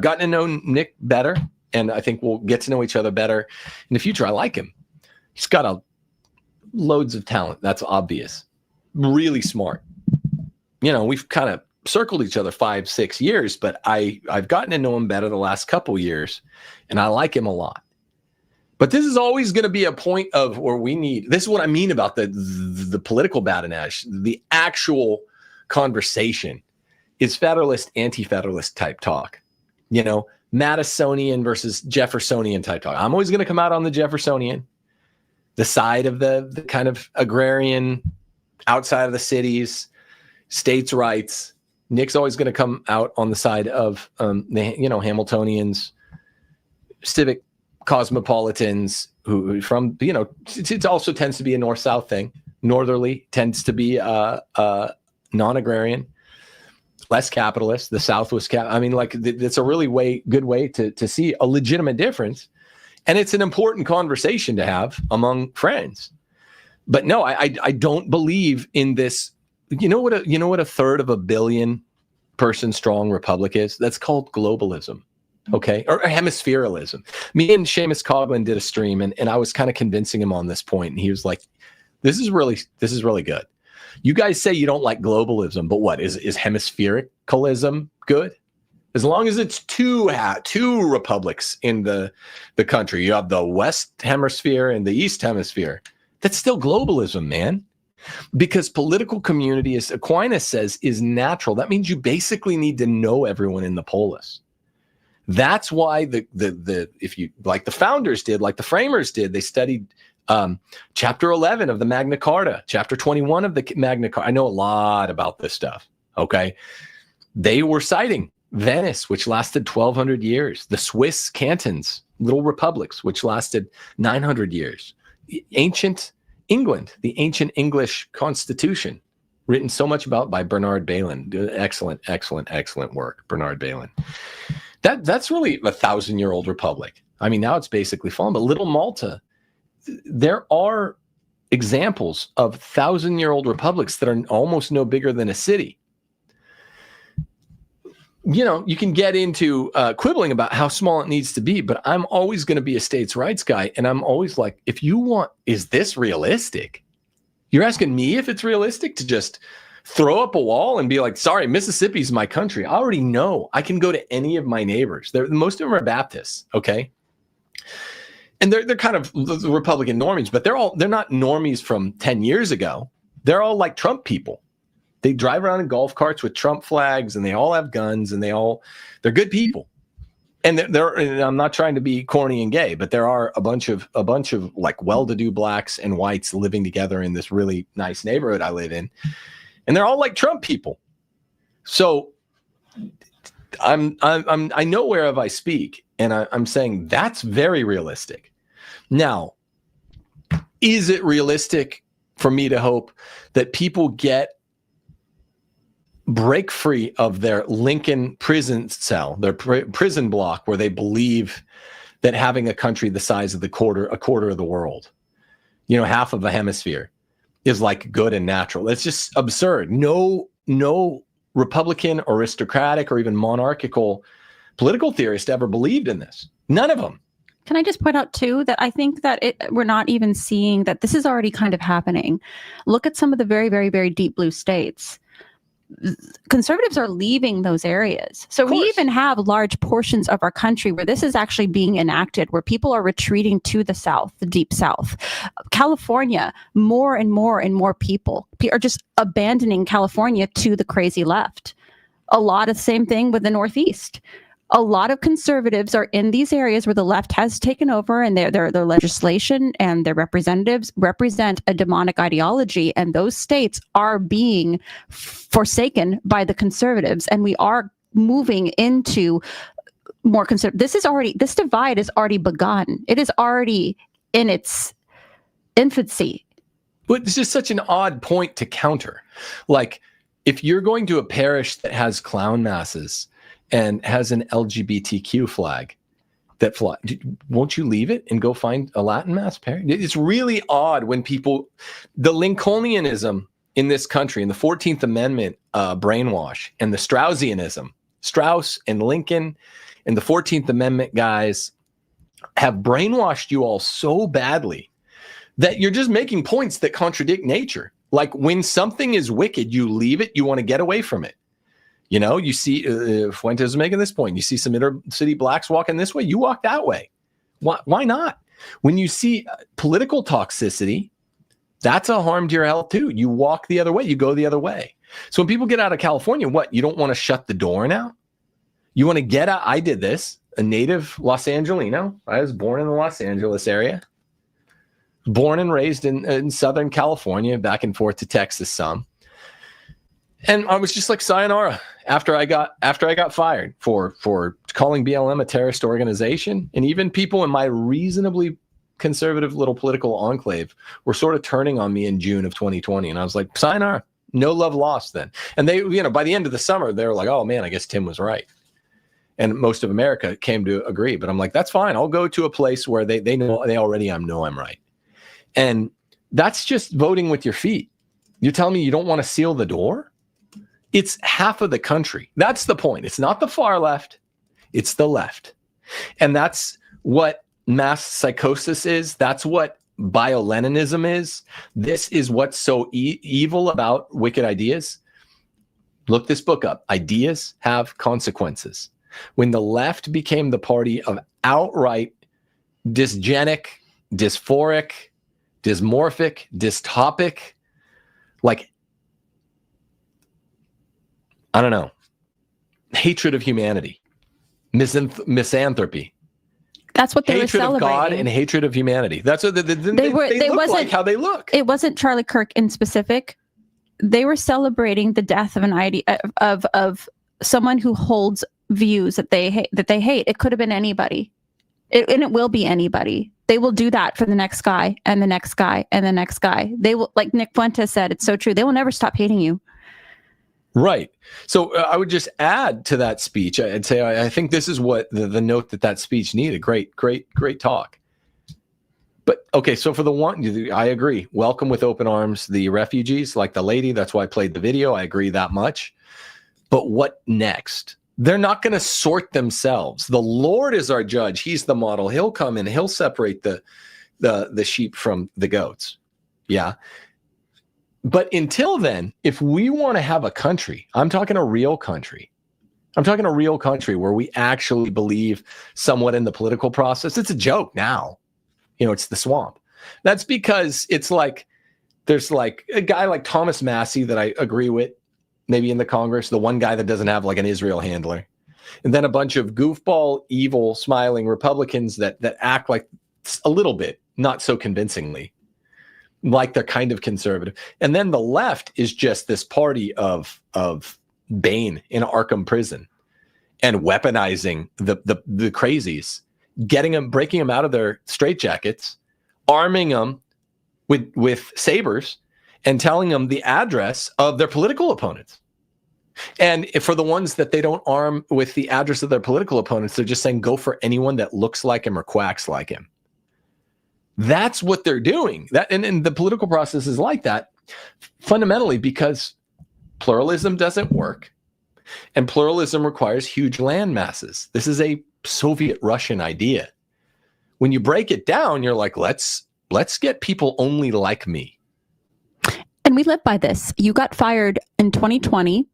gotten to know Nick better, and I think we'll get to know each other better in the future. I like him. He's got loads of talent. That's obvious. Really smart. We've kind of circled each other 5-6 years, but I've gotten to know him better the last couple years, and I like him a lot. But this is always going to be a point of where this is what I mean about the political badinage. The actual conversation is Federalist, anti-Federalist type talk. Madisonian versus Jeffersonian type talk. I'm always going to come out on the Jeffersonian, the side of the kind of agrarian, outside of the cities, states' rights. Nick's always going to come out on the side of Hamiltonians, civic cosmopolitans who from it also tends to be a north-south thing. Northerly tends to be non-agrarian, less capitalist. The South was it's a really good way to see a legitimate difference, and it's an important conversation to have among friends. But no, I don't believe in this. You know what a third of a billion person strong republic is? That's called globalism. Okay. Or hemispherialism. Me and Seamus Coughlin did a stream and I was kind of convincing him on this point. And he was like, this is really good. You guys say you don't like globalism, but what is hemisphericism good? As long as it's two republics in the country, you have the West Hemisphere and the East Hemisphere. That's still globalism, man. Because political community, as Aquinas says, is natural. That means you basically need to know everyone in the polis. That's why if you like the founders did, like the framers did, they studied chapter 11 of the Magna Carta, chapter 21 of the Magna Carta. I know a lot about this stuff. Okay, they were citing Venice, which lasted 1,200 years, the Swiss cantons, little republics, which lasted 900 years, ancient England, the ancient English Constitution, written so much about by Bernard Bailyn. Excellent, excellent, excellent work, Bernard Bailyn. That's really a 1,000-year-old republic. I mean, now it's basically fallen, but Little Malta, there are examples of 1,000-year-old republics that are almost no bigger than a city. You know, you can get into quibbling about how small it needs to be, but I'm always going to be a states' rights guy. And I'm always like, if you want, is this realistic? You're asking me if it's realistic to just throw up a wall and be like, sorry, Mississippi's my country. I already know. I can go to any of my neighbors. Most of them are Baptists, okay? And they're kind of the Republican normies, but they're not normies from 10 years ago. They're all like Trump people. They drive around in golf carts with Trump flags, and they all have guns, and they're good people. And and I'm not trying to be corny and gay, but there are a bunch of like well-to-do blacks and whites living together in this really nice neighborhood I live in, and they're all like Trump people. So I know whereof I speak, and I'm saying that's very realistic. Now, is it realistic for me to hope that people break free of their Lincoln prison cell, their prison block, where they believe that having a country the size of a quarter of the world, you know, half of a hemisphere, is like good and natural? It's just absurd. No Republican, aristocratic, or even monarchical political theorist ever believed in this. None of them. Can I just point out, too, that I think that we're not even seeing that this is already kind of happening. Look at some of the very, very, very deep blue states. Conservatives are leaving those areas. So we even have large portions of our country where this is actually being enacted, where people are retreating to the South, the deep South. California, more and more and more people are just abandoning California to the crazy left. A lot of the same thing with the Northeast. A lot of conservatives are in these areas where the left has taken over, and their legislation and their representatives represent a demonic ideology, and those states are being forsaken by the conservatives, and we are moving into more conservative. This divide is already begun. It is already in its infancy. But it's just such an odd point to counter. Like, if you're going to a parish that has clown masses and has an LGBTQ flag that fly, won't you leave it and go find a Latin mass parish? It's really odd when the Lincolnianism in this country, and the 14th Amendment brainwash, and the Straussianism, Strauss and Lincoln and the 14th Amendment guys have brainwashed you all so badly that you're just making points that contradict nature. Like, when something is wicked, you leave it, you want to get away from it. You know, you see, Fuentes is making this point. You see some inner city blacks walking this way, you walk that way. Why not? When you see political toxicity, that's a harm to your health too. You walk the other way, you go the other way. So when people get out of California, you don't want to shut the door now? You want to get out? I did this, a native Los Angelino. I was born in the Los Angeles area, born and raised in Southern California, back and forth to Texas some. And I was just like, sayonara, after I got fired for calling BLM a terrorist organization. And even people in my reasonably conservative little political enclave were sort of turning on me in June of 2020. And I was like, sayonara, no love lost then. And they, by the end of the summer, they were like, oh man, I guess Tim was right. And most of America came to agree. But I'm like, that's fine. I'll go to a place where they know I'm right. And that's just voting with your feet. You're telling me you don't want to seal the door? It's half of the country. That's the point. It's not the far left. It's the left. And that's what mass psychosis is. That's what bio-Leninism is, this is what's so evil about wicked ideas. Look this book up. Ideas have consequences. When the left became the party of outright dysgenic, dysphoric, dysmorphic, dystopic, like, I don't know, hatred of humanity, misanthropy. That's what they were Hatred of celebrating. God and hatred of humanity. That's what they look wasn't like how they look. It wasn't Charlie Kirk in specific. They were celebrating the death of an idea of someone who holds views that they hate. It could have been anybody, and it will be anybody. They will do that for the next guy and the next guy and the next guy. They will, like Nick Fuentes said, it's so true. They will never stop hating you. Right. So I would just add to that speech. I'd say I think this is what the note that speech needed. Great talk. But okay, so for the one, I agree. Welcome with open arms the refugees, like the lady. That's why I played the video. I agree that much. But what next? They're not going to sort themselves. The Lord is our judge. He's the model. He'll come and he'll separate the sheep from the goats. Yeah. But until then, if we want to have a country, I'm talking a real country. I'm talking a real country where we actually believe somewhat in the political process. It's a joke now. You know, it's the swamp. That's because it's like, there's like a guy like Thomas Massey that I agree with, maybe in the Congress, the one guy that doesn't have like an Israel handler. And then a bunch of goofball, evil, smiling Republicans that act like a little bit, not so convincingly, like they're kind of conservative. And then the left is just this party of Bane in Arkham prison and weaponizing the crazies, breaking them out of their straitjackets, arming them with sabers and telling them the address of their political opponents. And for the ones that they don't arm with the address of their political opponents, they're just saying, go for anyone that looks like him or quacks like him. That's what they're doing. And the political process is like that fundamentally because pluralism doesn't work. And pluralism requires huge land masses. This is a Soviet Russian idea. When you break it down, you're like, let's get people only like me. And we live by this. You got fired in 2020.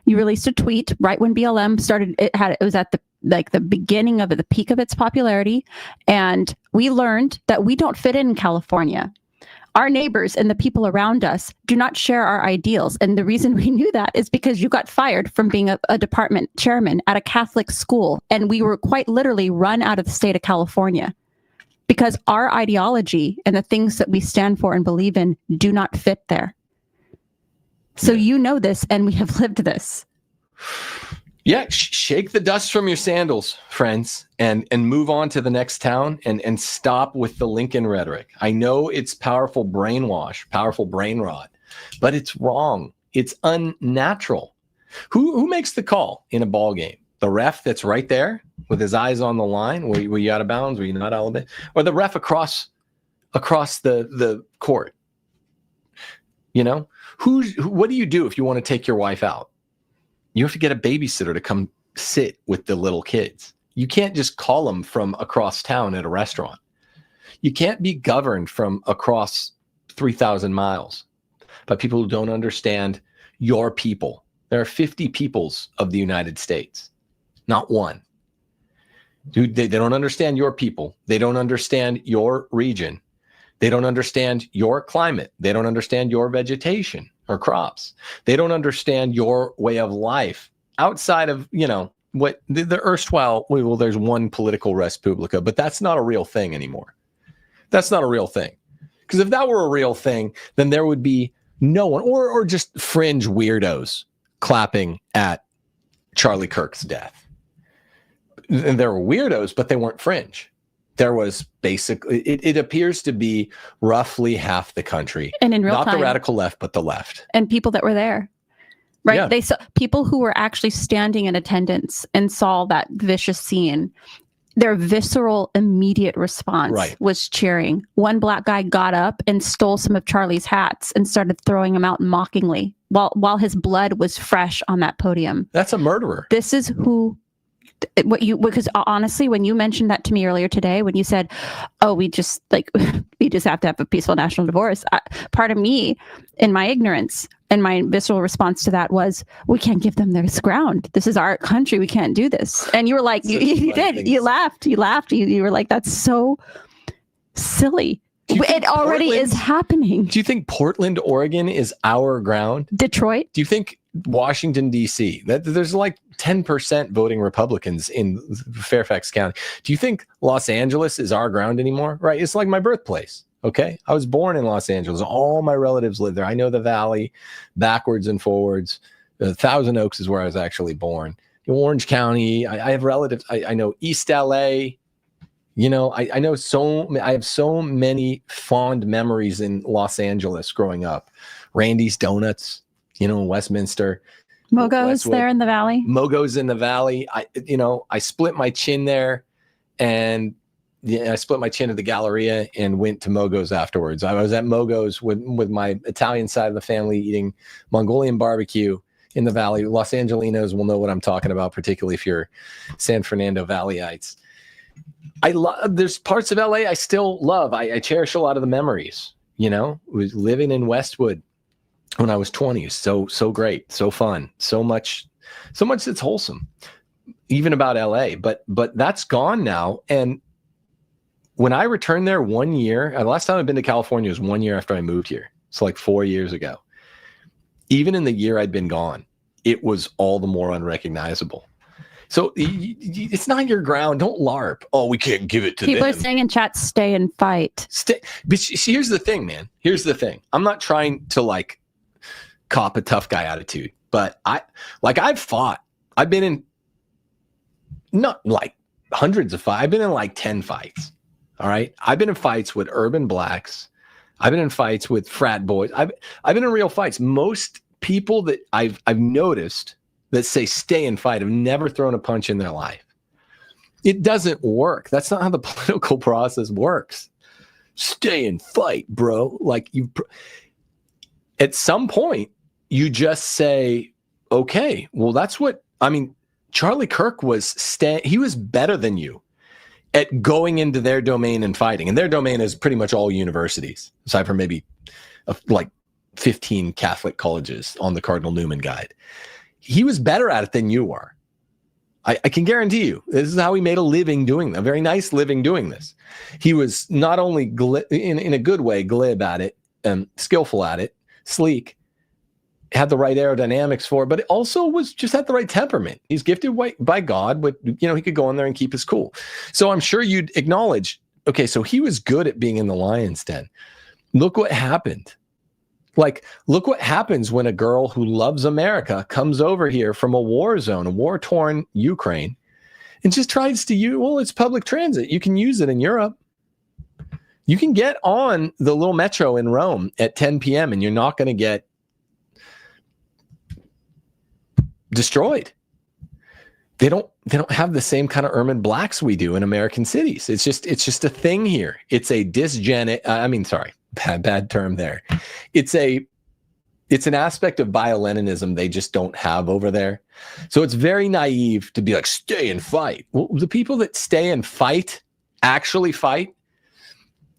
You released a tweet right when BLM started. It was at the beginning of the peak of its popularity. And we learned that we don't fit in California. Our neighbors and the people around us do not share our ideals. And the reason we knew that is because you got fired from being a department chairman at a Catholic school. And we were quite literally run out of the state of California because our ideology and the things that we stand for and believe in do not fit there. So you know this, and we have lived this. Yeah, shake the dust from your sandals, friends, and move on to the next town and stop with the Lincoln rhetoric. I know it's powerful brainwash, powerful brain rot, but it's wrong. It's unnatural. Who makes the call in a ball game? The ref that's right there with his eyes on the line? Were you out of bounds? Were you not out of bounds? Or the ref across the court? You know, what do you do if you want to take your wife out? You have to get a babysitter to come sit with the little kids. You can't just call them from across town at a restaurant. You can't be governed from across 3,000 miles by people who don't understand your people. There are 50 peoples of the United States, not one. Dude, they don't understand your people. They don't understand your region. They don't understand your climate. They don't understand your vegetation or crops. They don't understand your way of life outside of, you know, what the erstwhile, well, there's one political respublica, but that's not a real thing anymore. That's not a real thing. Because if that were a real thing, then there would be no one or just fringe weirdos clapping at Charlie Kirk's death. And there were weirdos, but they weren't fringe. There was basically, it appears to be roughly half the country. And in real time. Not the radical left, but the left. And people that were there. Right? Yeah. They saw people who were actually standing in attendance and saw that vicious scene. Their visceral, immediate response was cheering. One black guy got up and stole some of Charlie's hats and started throwing them out mockingly while his blood was fresh on that podium. That's a murderer. This is who because honestly, when you mentioned that to me earlier today, when you said, oh, we just have to have a peaceful national divorce, part of me, in my ignorance and my visceral response to that was, we can't give them this ground. This is our country. We can't do this. And you were like, you did. You laughed. You were like, that's so silly. It already is happening. Do you think Portland, Oregon is our ground? Detroit? Do you think Washington, D.C., that there's like 10% voting Republicans in Fairfax County? Do you think Los Angeles is our ground anymore? Right? It's like my birthplace. Okay. I was born in Los Angeles. All my relatives live there. I know the valley backwards and forwards. Thousand Oaks is where I was actually born. Orange County. I have relatives. I know East LA. You know, I have so many fond memories in Los Angeles growing up. Randy's Donuts, you know, Westminster. Mogo's Westwood. there in the valley. Mogo's in the valley. I split my chin there, and I split my chin at the Galleria and went to Mogo's afterwards. I was at Mogo's with my Italian side of the family eating Mongolian barbecue in the valley. Los Angelinos will know what I'm talking about, particularly if you're San Fernando Valleyites. There's parts of LA I still love. I cherish a lot of the memories, you know. Was living in Westwood when I was 20. So great, so fun, so much that's wholesome, even about LA. But that's gone now. And when I returned there 1 year, the last time I've been to California was 1 year after I moved here. It's like 4 years ago. Even in the year I'd been gone, it was all the more unrecognizable. So it's not your ground. Don't LARP. Oh, we can't give it to People them. are saying in chat, stay and fight. But here's the thing, man. Here's the thing. I'm not trying to like cop a tough guy attitude, but I've fought. I've been in not like hundreds of fights. I've been in like 10 fights. All right. I've been in fights with urban blacks. I've been in fights with frat boys. I've been in real fights. Most people that I've noticed that say stay and fight have never thrown a punch in their life. It doesn't work. That's not how the political process works. Stay and fight, bro. Like at some point, you just say, okay, well, that's what, I mean, Charlie Kirk he was better than you at going into their domain and fighting. And their domain is pretty much all universities, aside from maybe like 15 Catholic colleges on the Cardinal Newman Guide. He was better at it than you are. I can guarantee you. This is how he made a living doing that, a very nice living doing this. He was not only in a good way, glib at it, skillful at it, sleek, had the right aerodynamics for it, but it also was just had the right temperament. He's gifted by God, but he could go in there and keep his cool. So I'm sure you'd acknowledge, okay, so he was good at being in the lion's den. Look what happened. Like, look what happens when a girl who loves America comes over here from a war zone, a war-torn Ukraine, and just tries to use, well, it's public transit. You can use it in Europe. You can get on the little metro in Rome at 10 p.m. and you're not going to get destroyed. They don't have the same kind of ermine blacks we do in American cities. It's just a thing here. It's a bad term there. It's an aspect of bio-Leninism they just don't have over there. So it's very naive to be like, stay and fight. Well, the people that stay and fight, actually fight,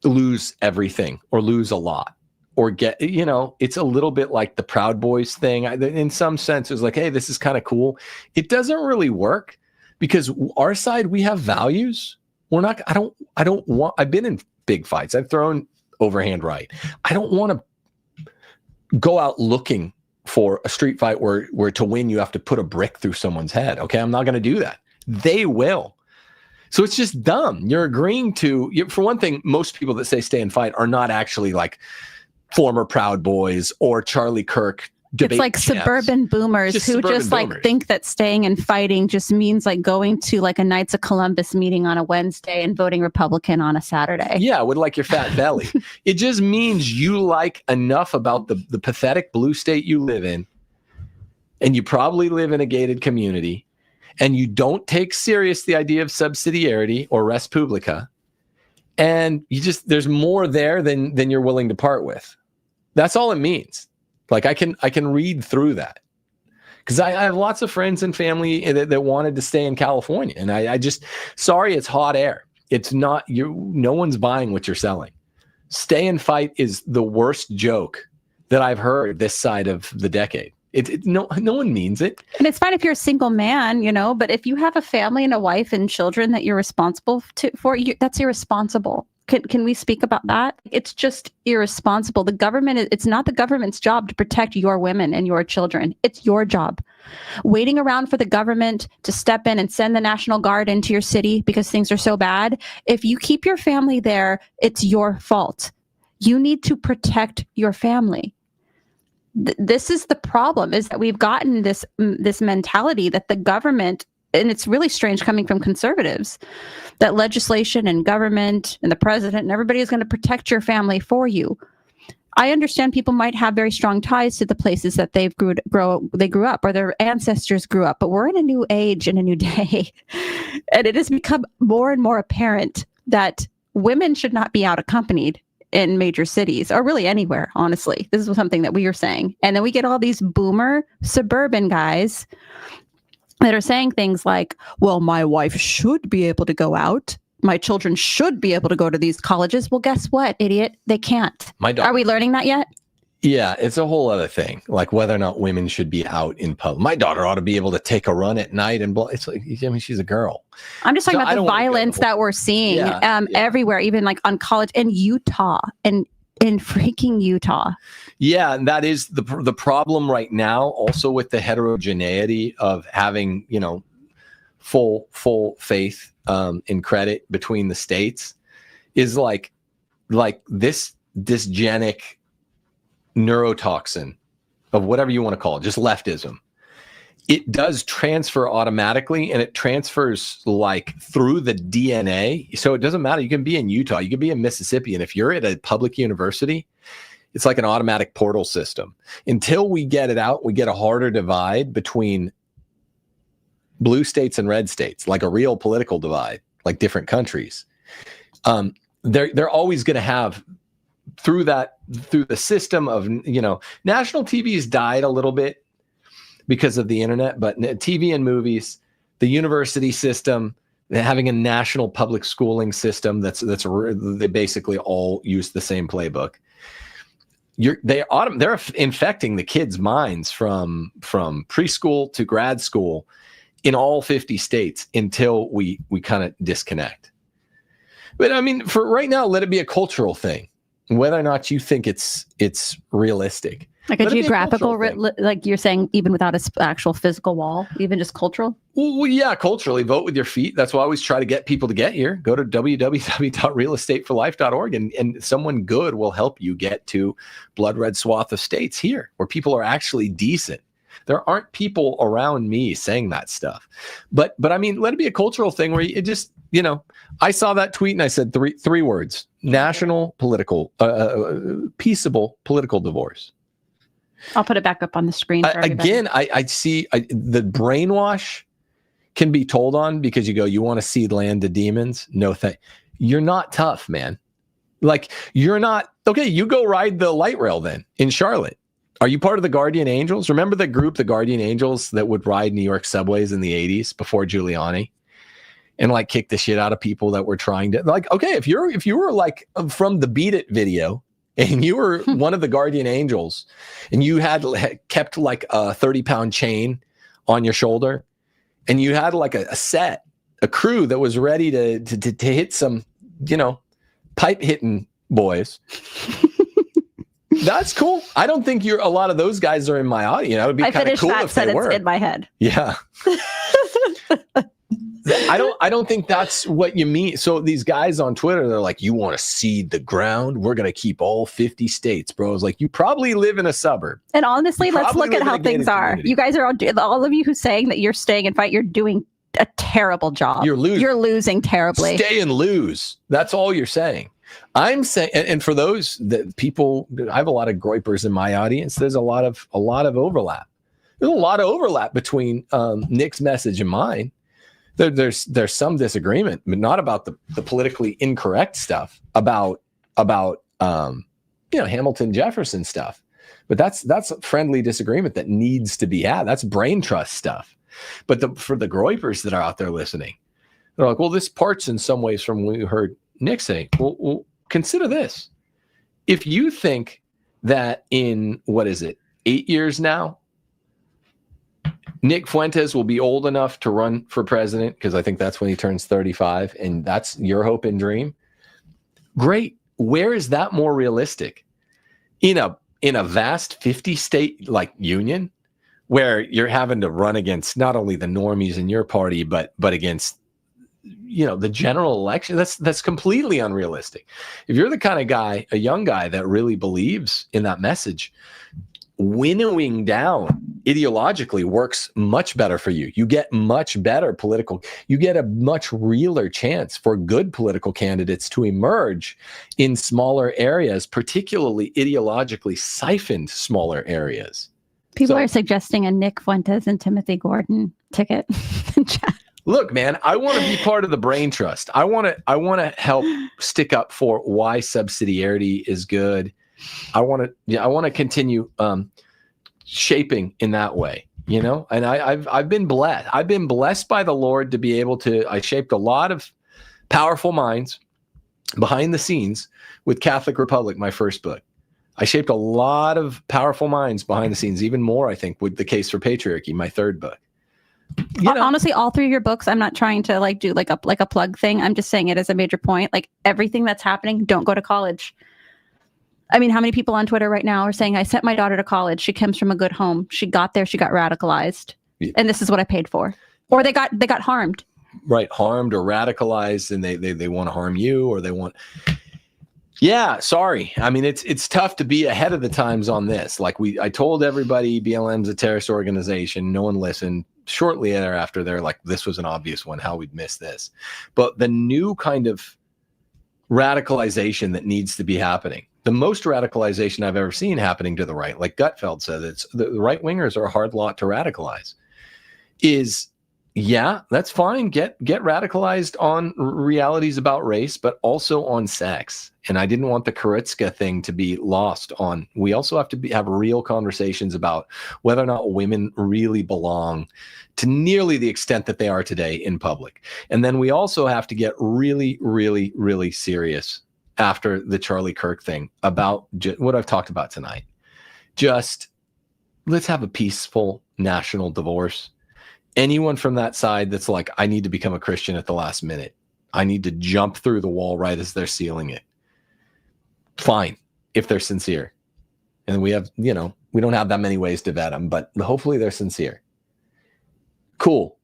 lose everything or lose a lot or get, it's a little bit like the Proud Boys thing. In some sense, it's like, hey, this is kind of cool. It doesn't really work because our side, we have values. I've been in big fights. I've thrown overhand right. I don't want to go out looking for a street fight where to win you have to put a brick through someone's head. Okay, I'm not going to do that. They will. So it's just dumb. You're agreeing to, for one thing, most people that say stay and fight are not actually like former Proud Boys or Charlie Kirk debate. It's like champs. Suburban boomers who just like think that staying and fighting just means like going to like a Knights of Columbus meeting on a Wednesday and voting Republican on a Saturday. Yeah, with like your fat belly. It just means you like enough about the pathetic blue state you live in, and you probably live in a gated community, and you don't take serious the idea of subsidiarity or res publica, and there's more there than you're willing to part with. That's all it means. Like I can read through that because I have lots of friends and family that wanted to stay in California, and I just, sorry, it's hot air. It's not, no one's buying what you're selling. Stay and fight is the worst joke that I've heard this side of the decade. No one means it. And it's fine if you're a single man, but if you have a family and a wife and children that you're responsible for, that's irresponsible. Can we speak about that? It's just irresponsible. The government, it's not the government's job to protect your women and your children. It's your job. Waiting around for the government to step in and send the National Guard into your city because things are so bad. If you keep your family there, it's your fault. You need to protect your family. This is the problem, is that we've gotten this mentality that the government, and it's really strange coming from conservatives, that legislation and government and the president and everybody is going to protect your family for you. I understand people might have very strong ties to the places that they grew up or their ancestors grew up, but we're in a new age and a new day. And it has become more and more apparent that women should not be out accompanied in major cities, or really anywhere, honestly. This is something that we are saying. And then we get all these boomer suburban guys that are saying things like, well, my wife should be able to go out. My children should be able to go to these colleges. Well, guess what, idiot? They can't. Are we learning that yet? Yeah, it's a whole other thing, like whether or not women should be out in public. My daughter ought to be able to take a run at night, and it's like, I mean, she's a girl. I'm just talking about the violence that we're seeing everywhere, even like on college in Utah and in freaking Utah. Yeah, and that is the problem right now. Also with the heterogeneity of having, full faith in credit between the states is like this dysgenic neurotoxin of whatever you want to call it, just leftism. It does transfer automatically, and it transfers like through the DNA. So it doesn't matter. You can be in Utah, you can be in Mississippi, and if you're at a public university, it's like an automatic portal system. Until we get it out, we get a harder divide between blue states and red states, like a real political divide, like different countries. They're always going to have, through the system of, national TV's died a little bit because of the internet, but TV and movies, the university system, having a national public schooling system they basically all use the same playbook. They're infecting the kids' minds from preschool to grad school in all 50 states until we kind of disconnect. But I mean, for right now, let it be a cultural thing. Whether or not you think it's realistic, like a geographical, like you're saying, even without an actual physical wall, even just cultural. Well, yeah, culturally, vote with your feet. That's why I always try to get people to get here. Go to www.realestateforlife.org, and someone good will help you get to blood red swath of states here where people are actually decent. There aren't people around me saying that stuff, but I mean, let it be a cultural thing where it just, I saw that tweet and I said three words: national political, peaceable political divorce. I'll put it back up on the screen. For again, I see the brainwash can be told on because you want to cede land to demons. No thank. You're not tough, man. Like, you're not okay. You go ride the light rail then in Charlotte. Are you part of the Guardian Angels? Remember the group, the Guardian Angels, that would ride New York subways in the 80s before Giuliani and like kick the shit out of people that were trying to, like, okay, if you were like from the Beat It video and you were one of the Guardian Angels and you had kept like a 30-pound chain on your shoulder and you had like a crew that was ready to hit some, pipe hitting boys. That's cool. I don't think a lot of those guys are in my audience. It would be kind of cool if they were. In my head. Yeah. I don't think that's what you mean. So these guys on Twitter, they're like, you want to cede the ground? We're going to keep all 50 states, bro. It's like, you probably live in a suburb. And honestly, let's look at how things are. You guys are all of you who's saying that you're staying and fight, you're doing a terrible job. You're losing. You're losing terribly. Stay and lose. That's all you're saying. I'm saying, and for those that people, I have a lot of groypers in my audience. There's a lot of overlap. There's a lot of overlap between Nick's message and mine. There's some disagreement, but not about the politically incorrect stuff, about Hamilton Jefferson stuff. But that's a friendly disagreement that needs to be had. That's brain trust stuff. But for the groypers that are out there listening, they're like, well, this parts in some ways from what we heard Nick say. Well, consider this. If you think that in, 8 years now, Nick Fuentes will be old enough to run for president, because I think that's when he turns 35, and that's your hope and dream. Great. Where is that more realistic? In a vast 50-state like union, where you're having to run against not only the normies in your party, but against the general election. That's completely unrealistic. If you're the kind of guy, a young guy that really believes in that message, winnowing down ideologically works much better for you. You get much better you get a much realer chance for good political candidates to emerge in smaller areas, particularly ideologically siphoned smaller areas. People are suggesting a Nick Fuentes and Timothy Gordon ticket in chat. Look, man, I want to be part of the brain trust. I want to help stick up for why subsidiarity is good. I want to continue shaping in that way, and I've been blessed. I've been blessed by the Lord to be able to. I shaped a lot of powerful minds behind the scenes with Catholic Republic, my first book. I shaped a lot of powerful minds behind the scenes, even more, I think, with The Case for Patriarchy, my third book. Honestly, all three of your books, I'm not trying to do like a plug thing. I'm just saying it as a major point. Like, everything that's happening, don't go to college. I mean, how many people on Twitter right now are saying, I sent my daughter to college. She comes from a good home. She got there. She got radicalized. Yeah. And this is what I paid for. Or they got harmed. Right. Harmed or radicalized, and they want to harm you, or they want. Yeah, sorry. I mean, it's tough to be ahead of the times on this. Like I told everybody BLM's a terrorist organization. No one listened. Shortly thereafter, they're like, this was an obvious one, how we'd miss this. But the new kind of radicalization that needs to be happening, the most radicalization I've ever seen happening to the right, like Gutfeld said, it's the right-wingers are a hard lot to radicalize, is, yeah, that's fine. Get radicalized on realities about race, but also on sex. And I didn't want the Koretska thing to be lost on. We also have to have real conversations about whether or not women really belong to nearly the extent that they are today in public. And then we also have to get really, really, really serious after the Charlie Kirk thing about what I've talked about tonight. Just let's have a peaceful national divorce. Anyone from that side that's like, I need to become a Christian at the last minute, I need to jump through the wall right as they're sealing it. Fine, if they're sincere. And we have, we don't have that many ways to vet them, but hopefully they're sincere. Cool.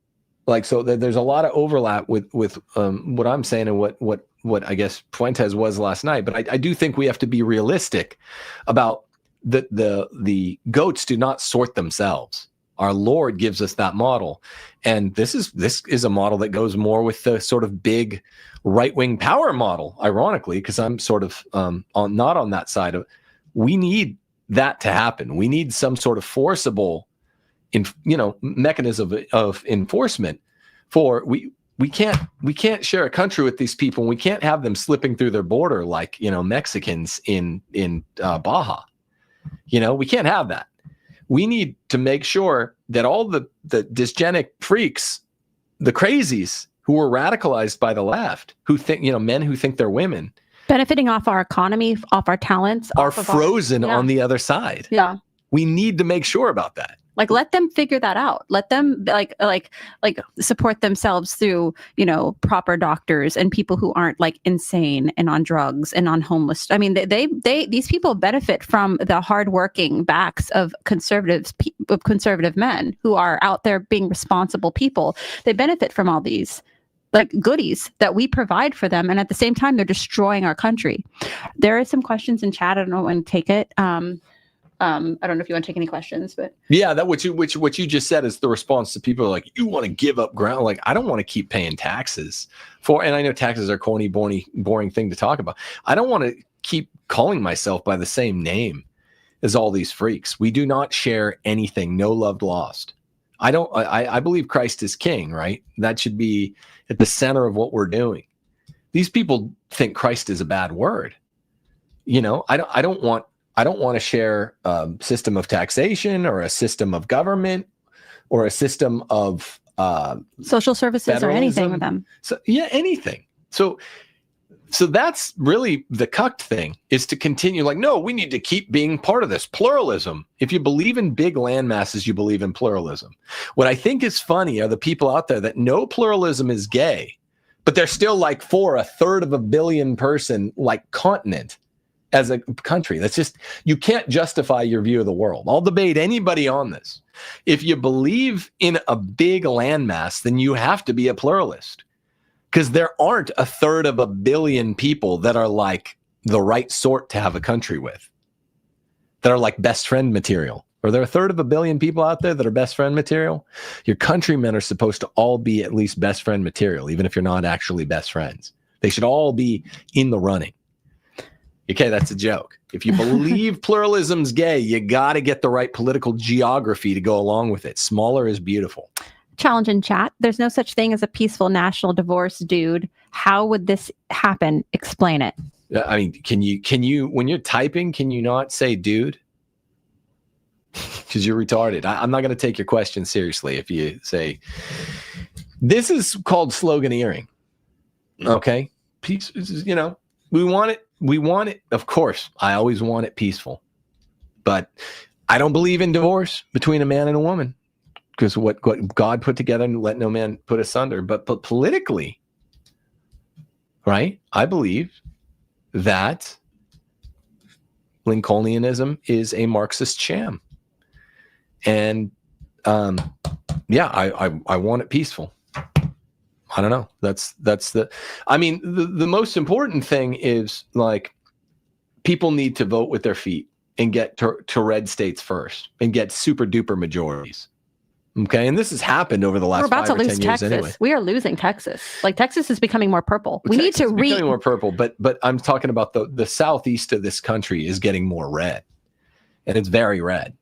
Like, so there's a lot of overlap with what I'm saying and what I guess Fuentes was last night. But I do think we have to be realistic about the goats do not sort themselves. Our Lord gives us that model. And this is a model that goes more with the sort of big right-wing power model, ironically, because I'm sort of not on that side of. We need that to happen. We need some sort of forcible mechanism of enforcement for we can't share a country with these people. We can't have them slipping through their border like Mexicans in Baja. We can't have that. We need to make sure that all the dysgenic freaks, the crazies who were radicalized by the left, who think, men who think they're women, benefiting off our economy, off our talents, are frozen on the other side. Yeah. We need to make sure about that. Like, let them figure that out. Let them like support themselves through, proper doctors and people who aren't like insane and on drugs and on homeless. I mean, these people benefit from the hardworking backs of conservative men who are out there being responsible people. They benefit from all these like goodies that we provide for them. And at the same time, they're destroying our country. There are some questions in chat. I don't know when to take it. I don't know if you want to take any questions, but yeah, that what you just said is the response to people like, you want to give up ground. Like, I don't want to keep paying taxes and I know taxes are corny, boring thing to talk about. I don't want to keep calling myself by the same name as all these freaks. We do not share anything. No love lost. I believe Christ is king, right? That should be at the center of what we're doing. These people think Christ is a bad word. I don't want I don't want to share a system of taxation or a system of government or a system of social services or anything with federalism. them. So yeah, anything. So that's really the cucked thing, is to continue like, no, we need to keep being part of this pluralism. If you believe in big land masses, you believe in pluralism. What I think is funny are the people out there that know pluralism is gay, but they're still like for a third of a billion person like continent as a country. That's just, you can't justify your view of the world. I'll debate anybody on this. If you believe in a big landmass, then you have to be a pluralist, because there aren't a third of a billion people that are like the right sort to have a country with, that are like best friend material. Are there a third of a billion people out there that are best friend material? Your countrymen are supposed to all be at least best friend material, even if you're not actually best friends. They should all be in the running. Okay, that's a joke. If you believe pluralism's gay, you got to get the right political geography to go along with it. Smaller is beautiful. Challenge in chat. There's no such thing as a peaceful national divorce, dude. How would this happen? Explain it. I mean, can you, when you're typing, can you not say dude? Because you're retarded. I'm not going to take your question seriously if you say, this is called sloganeering. Okay. Peace, you know, we want it. Of course, I always want it peaceful, but I don't believe in divorce between a man and a woman. Because what God put together, and let no man put asunder. But politically, right? I believe that Lincolnianism is a Marxist sham, and yeah, I want it peaceful. I don't know. That's the. I mean, the most important thing is like people need to vote with their feet and get to red states first and get super duper majorities. Okay, and this has happened over the last 5 or 10 years. We're about to lose Texas. Anyway. We are losing Texas. Like Texas is becoming more purple. We need to becoming more purple, but I'm talking about the southeast of this country is getting more red, and it's very red.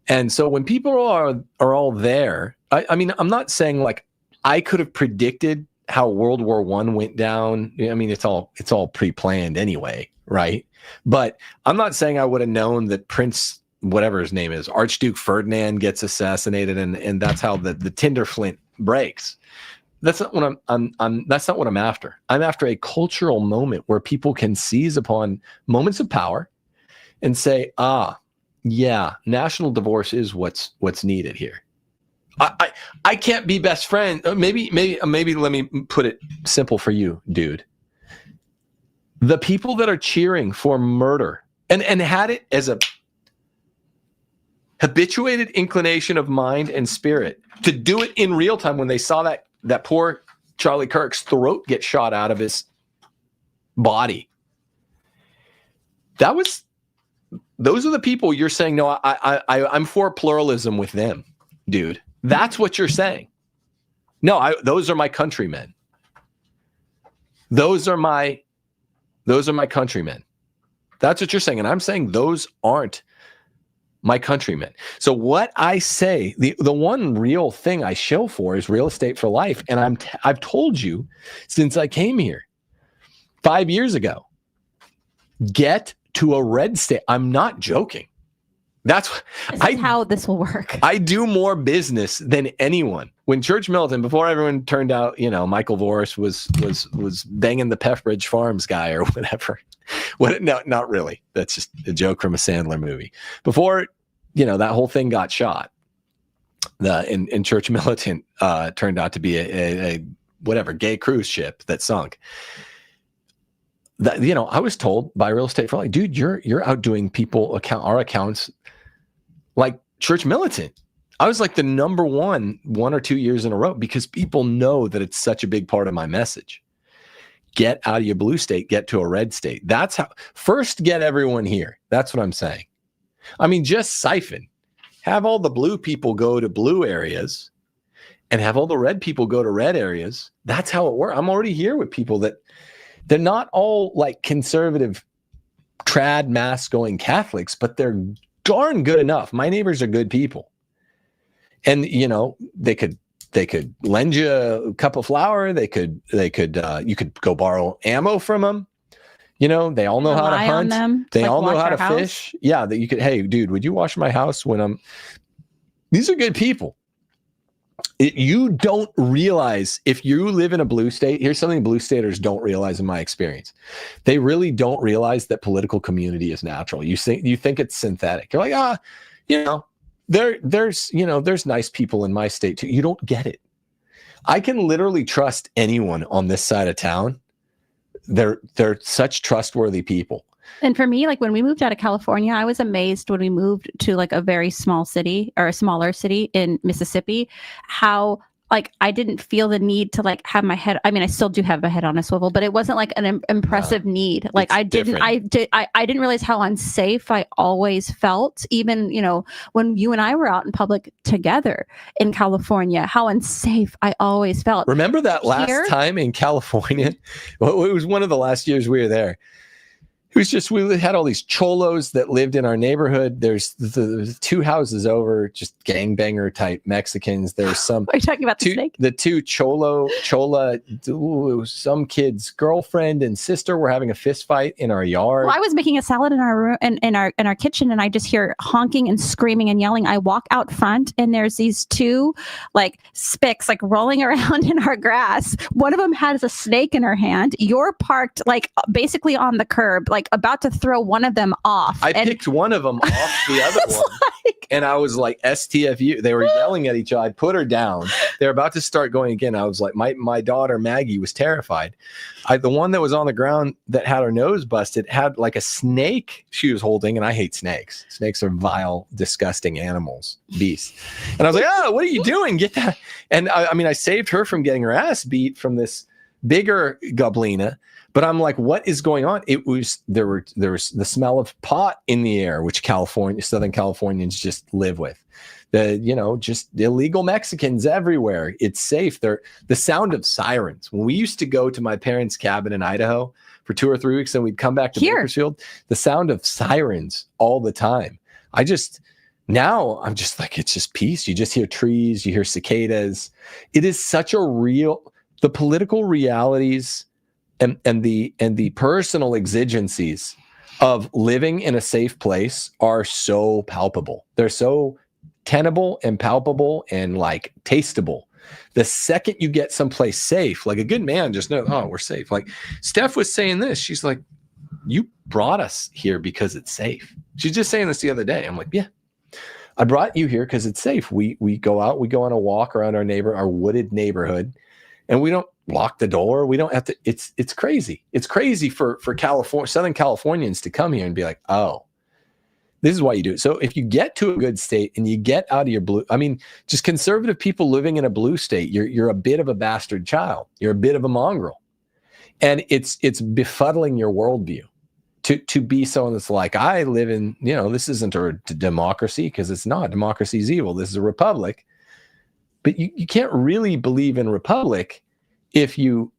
And so when people are all there, I mean, I'm not saying like I could have predicted how World War I went down. I mean, it's all pre-planned anyway, right? But I'm not saying I would have known that Prince, whatever his name is, Archduke Ferdinand gets assassinated, and that's how the Tinder flint breaks. That's not what that's not what I'm after. I'm after a cultural moment where people can seize upon moments of power and say, yeah, national divorce is what's needed here. I can't be best friend. Maybe let me put it simple for you, dude. The people that are cheering for murder and had it as a habituated inclination of mind and spirit to do it in real time when they saw that poor Charlie Kirk's throat get shot out of his body. Those are the people you're saying, no, I'm for pluralism with them, dude. That's what you're saying. No, those are my countrymen. Those are my countrymen. That's what you're saying. And I'm saying those aren't my countrymen. So what I say, the one real thing I show for is real estate for life. And I've told you since I came here 5 years ago, get to a red state. I'm not joking. That's how this will work. I do more business than anyone. When Church Militant, before everyone turned out, Michael Voris was banging the Peffbridge Farms guy or whatever. No, not really. That's just a joke from a Sandler movie. Before, that whole thing got shot, in Church Militant turned out to be a whatever gay cruise ship that sunk. That I was told by Real Estate for Life, dude, you're outdoing people our accounts like Church Militant. I was like the number one or 2 years in a row because people know that it's such a big part of my message. Get out of your blue state, get to a red state. That's how. First, get everyone here. That's what I'm saying. I mean, just siphon. Have all the blue people go to blue areas and have all the red people go to red areas. That's how it works. I'm already here with people that they're not all like conservative trad mass going Catholics, but they're darn good enough. My neighbors are good people. And, they could lend you a cup of flour. You could go borrow ammo from them. You know, they all know how to Rely on hunt. them to, They like, all know watch how our to house. fish. Yeah, that you could, hey, dude, would you wash my house when I'm... These are good people. You don't realize, if you live in a blue state, here's something blue staters don't realize in my experience. They really don't realize that political community is natural. You think it's synthetic. You're like, you know, there's nice people in my state too. You don't get it. I can literally trust anyone on this side of town. They're such trustworthy people. And for me, like when we moved out of California, I was amazed when we moved to like a very small city or a smaller city in Mississippi, how like I didn't feel the need to like have my head. I mean, I still do have my head on a swivel, but it wasn't like an impressive need. Like I didn't realize how unsafe I always felt, even, you know, when you and I were out in public together in California, how unsafe I always felt. Remember that last time in California? Well, it was one of the last years we were there. It was just, we had all these cholos that lived in our neighborhood. There's the 2 houses over, just gangbanger type Mexicans. There's some... Are you talking about the snake? The 2 chola, some kid's girlfriend and sister were having a fist fight in our yard. Well, I was making a salad in our room, in our kitchen, and I just hear honking and screaming and yelling. I walk out front, and there's these 2 like spics like rolling around in our grass. One of them has a snake in her hand. You're parked like basically on the curb, like about to throw one of them off. I picked one of them off the other one, and I was like, STFU. They were yelling at each other. I put her down. They're about to start going again. I was like, my daughter Maggie was terrified. The one that was on the ground that had her nose busted had like a snake she was holding, and I hate snakes. Snakes are vile, disgusting animals, beasts. And I was like, oh, what are you doing? Get that. And I mean, I saved her from getting her ass beat from this bigger goblina. But I'm like, what is going on? There was the smell of pot in the air, which Southern Californians just live with. Just illegal Mexicans everywhere. It's safe. The sound of sirens. When we used to go to my parents' cabin in Idaho for 2 or 3 weeks, and we'd come back to Bakersfield, the sound of sirens all the time. Now I'm just like, it's just peace. You just hear trees, you hear cicadas. It is such the political realities and the personal exigencies of living in a safe place are so palpable. They're so tenable and palpable and like tasteable. The second you get someplace safe, like a good man just knows, oh, we're safe. Like Steph was saying this, she's like, you brought us here because it's safe. She's just saying this the other day. I'm like, yeah, I brought you here because it's safe. We go out, we go on a walk around our wooded neighborhood, and we don't lock the door. We don't have to. It's crazy. It's crazy for Southern Californians to come here and be like, oh, this is why you do it. So if you get to a good state and you get out of your blue, I mean, just conservative people living in a blue state, you're a bit of a bastard child. You're a bit of a mongrel, and it's befuddling your worldview to be someone that's like, I live in, this isn't a democracy, because it's not. Democracy is evil. This is a republic. But you can't really believe in republic if you're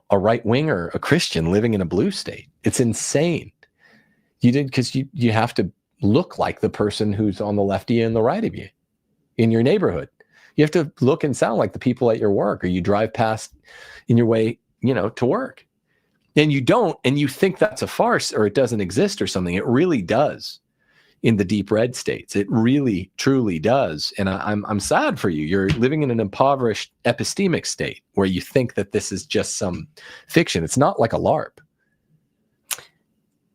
a right winger, a Christian living in a blue state. It's insane. Because you have to look like the person who's on the left of you and the right of you in your neighborhood. You have to look and sound like the people at your work, or you drive past in your way, to work. And you don't, and you think that's a farce or it doesn't exist or something. It really does. In the deep red states, it really truly does. And I'm sad for you. You're living in an impoverished epistemic state where you think that this is just some fiction. It's not like a LARP.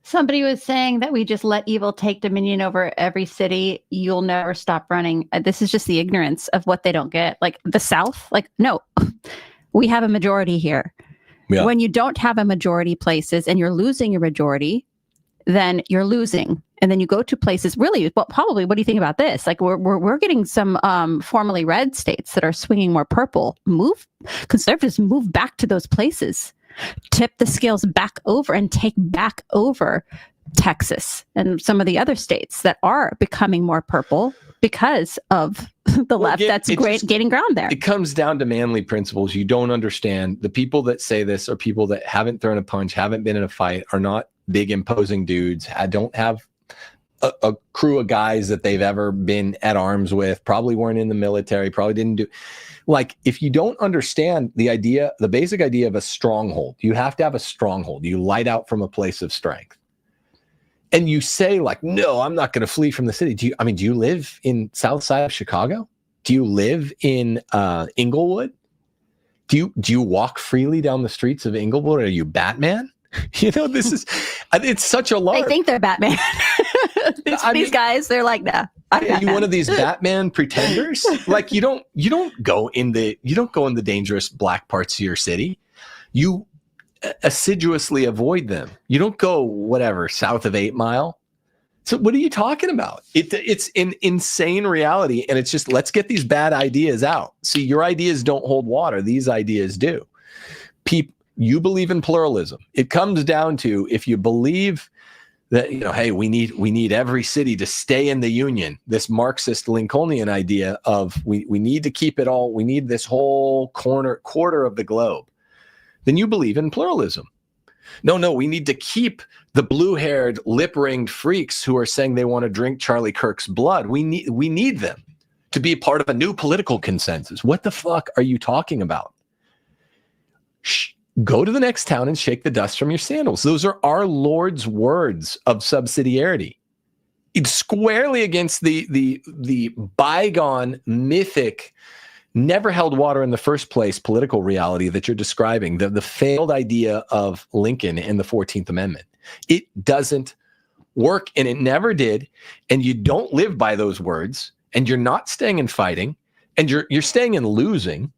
Somebody was saying that we just let evil take dominion over every city. You'll never stop running. This is just the ignorance of what they don't get. Like the South, like, no, we have a majority here. Yeah. When you don't have a majority places and you're losing your majority, then you're losing. And then you go to places, really, well, probably, what do you think about this? Like we're getting some formerly red states that are swinging more purple. Conservatives move back to those places, tip the scales back over and take back over Texas and some of the other states that are becoming more purple because of the left that's gaining ground there. It comes down to manly principles. You don't understand. The people that say this are people that haven't thrown a punch, haven't been in a fight, are not big imposing dudes, don't have a crew of guys that they've ever been at arms with, probably weren't in the military, probably didn't do. Like, if you don't understand the basic idea of a stronghold, you have to have a stronghold. You light out from a place of strength. And you say, like, no, I'm not going to flee from the city. Do you live in South Side of Chicago? Do you live in Inglewood? Do you walk freely down the streets of Inglewood? Are you Batman? It's such a lark. They think they're Batman. these guys, they're like, nah. Are you one of these Batman pretenders? Like, you don't go in the dangerous black parts of your city. You assiduously avoid them. You don't go south of 8 Mile. So what are you talking about? It's an insane reality, and it's just, let's get these bad ideas out. See, your ideas don't hold water. These ideas do. You believe in pluralism. It comes down to, if you believe that, hey, we need every city to stay in the union, this Marxist Lincolnian idea of we need to keep it all, we need this whole quarter of the globe, then you believe in pluralism. No, we need to keep the blue-haired, lip-ringed freaks who are saying they want to drink Charlie Kirk's blood. We need them to be part of a new political consensus. What the fuck are you talking about? Go to the next town and shake the dust from your sandals. Those are our Lord's words of subsidiarity. It's squarely against the bygone, mythic, never held water in the first place political reality that you're describing, the failed idea of Lincoln and the 14th Amendment. It doesn't work, and it never did, and you don't live by those words, and you're not staying in fighting, and you're staying in losing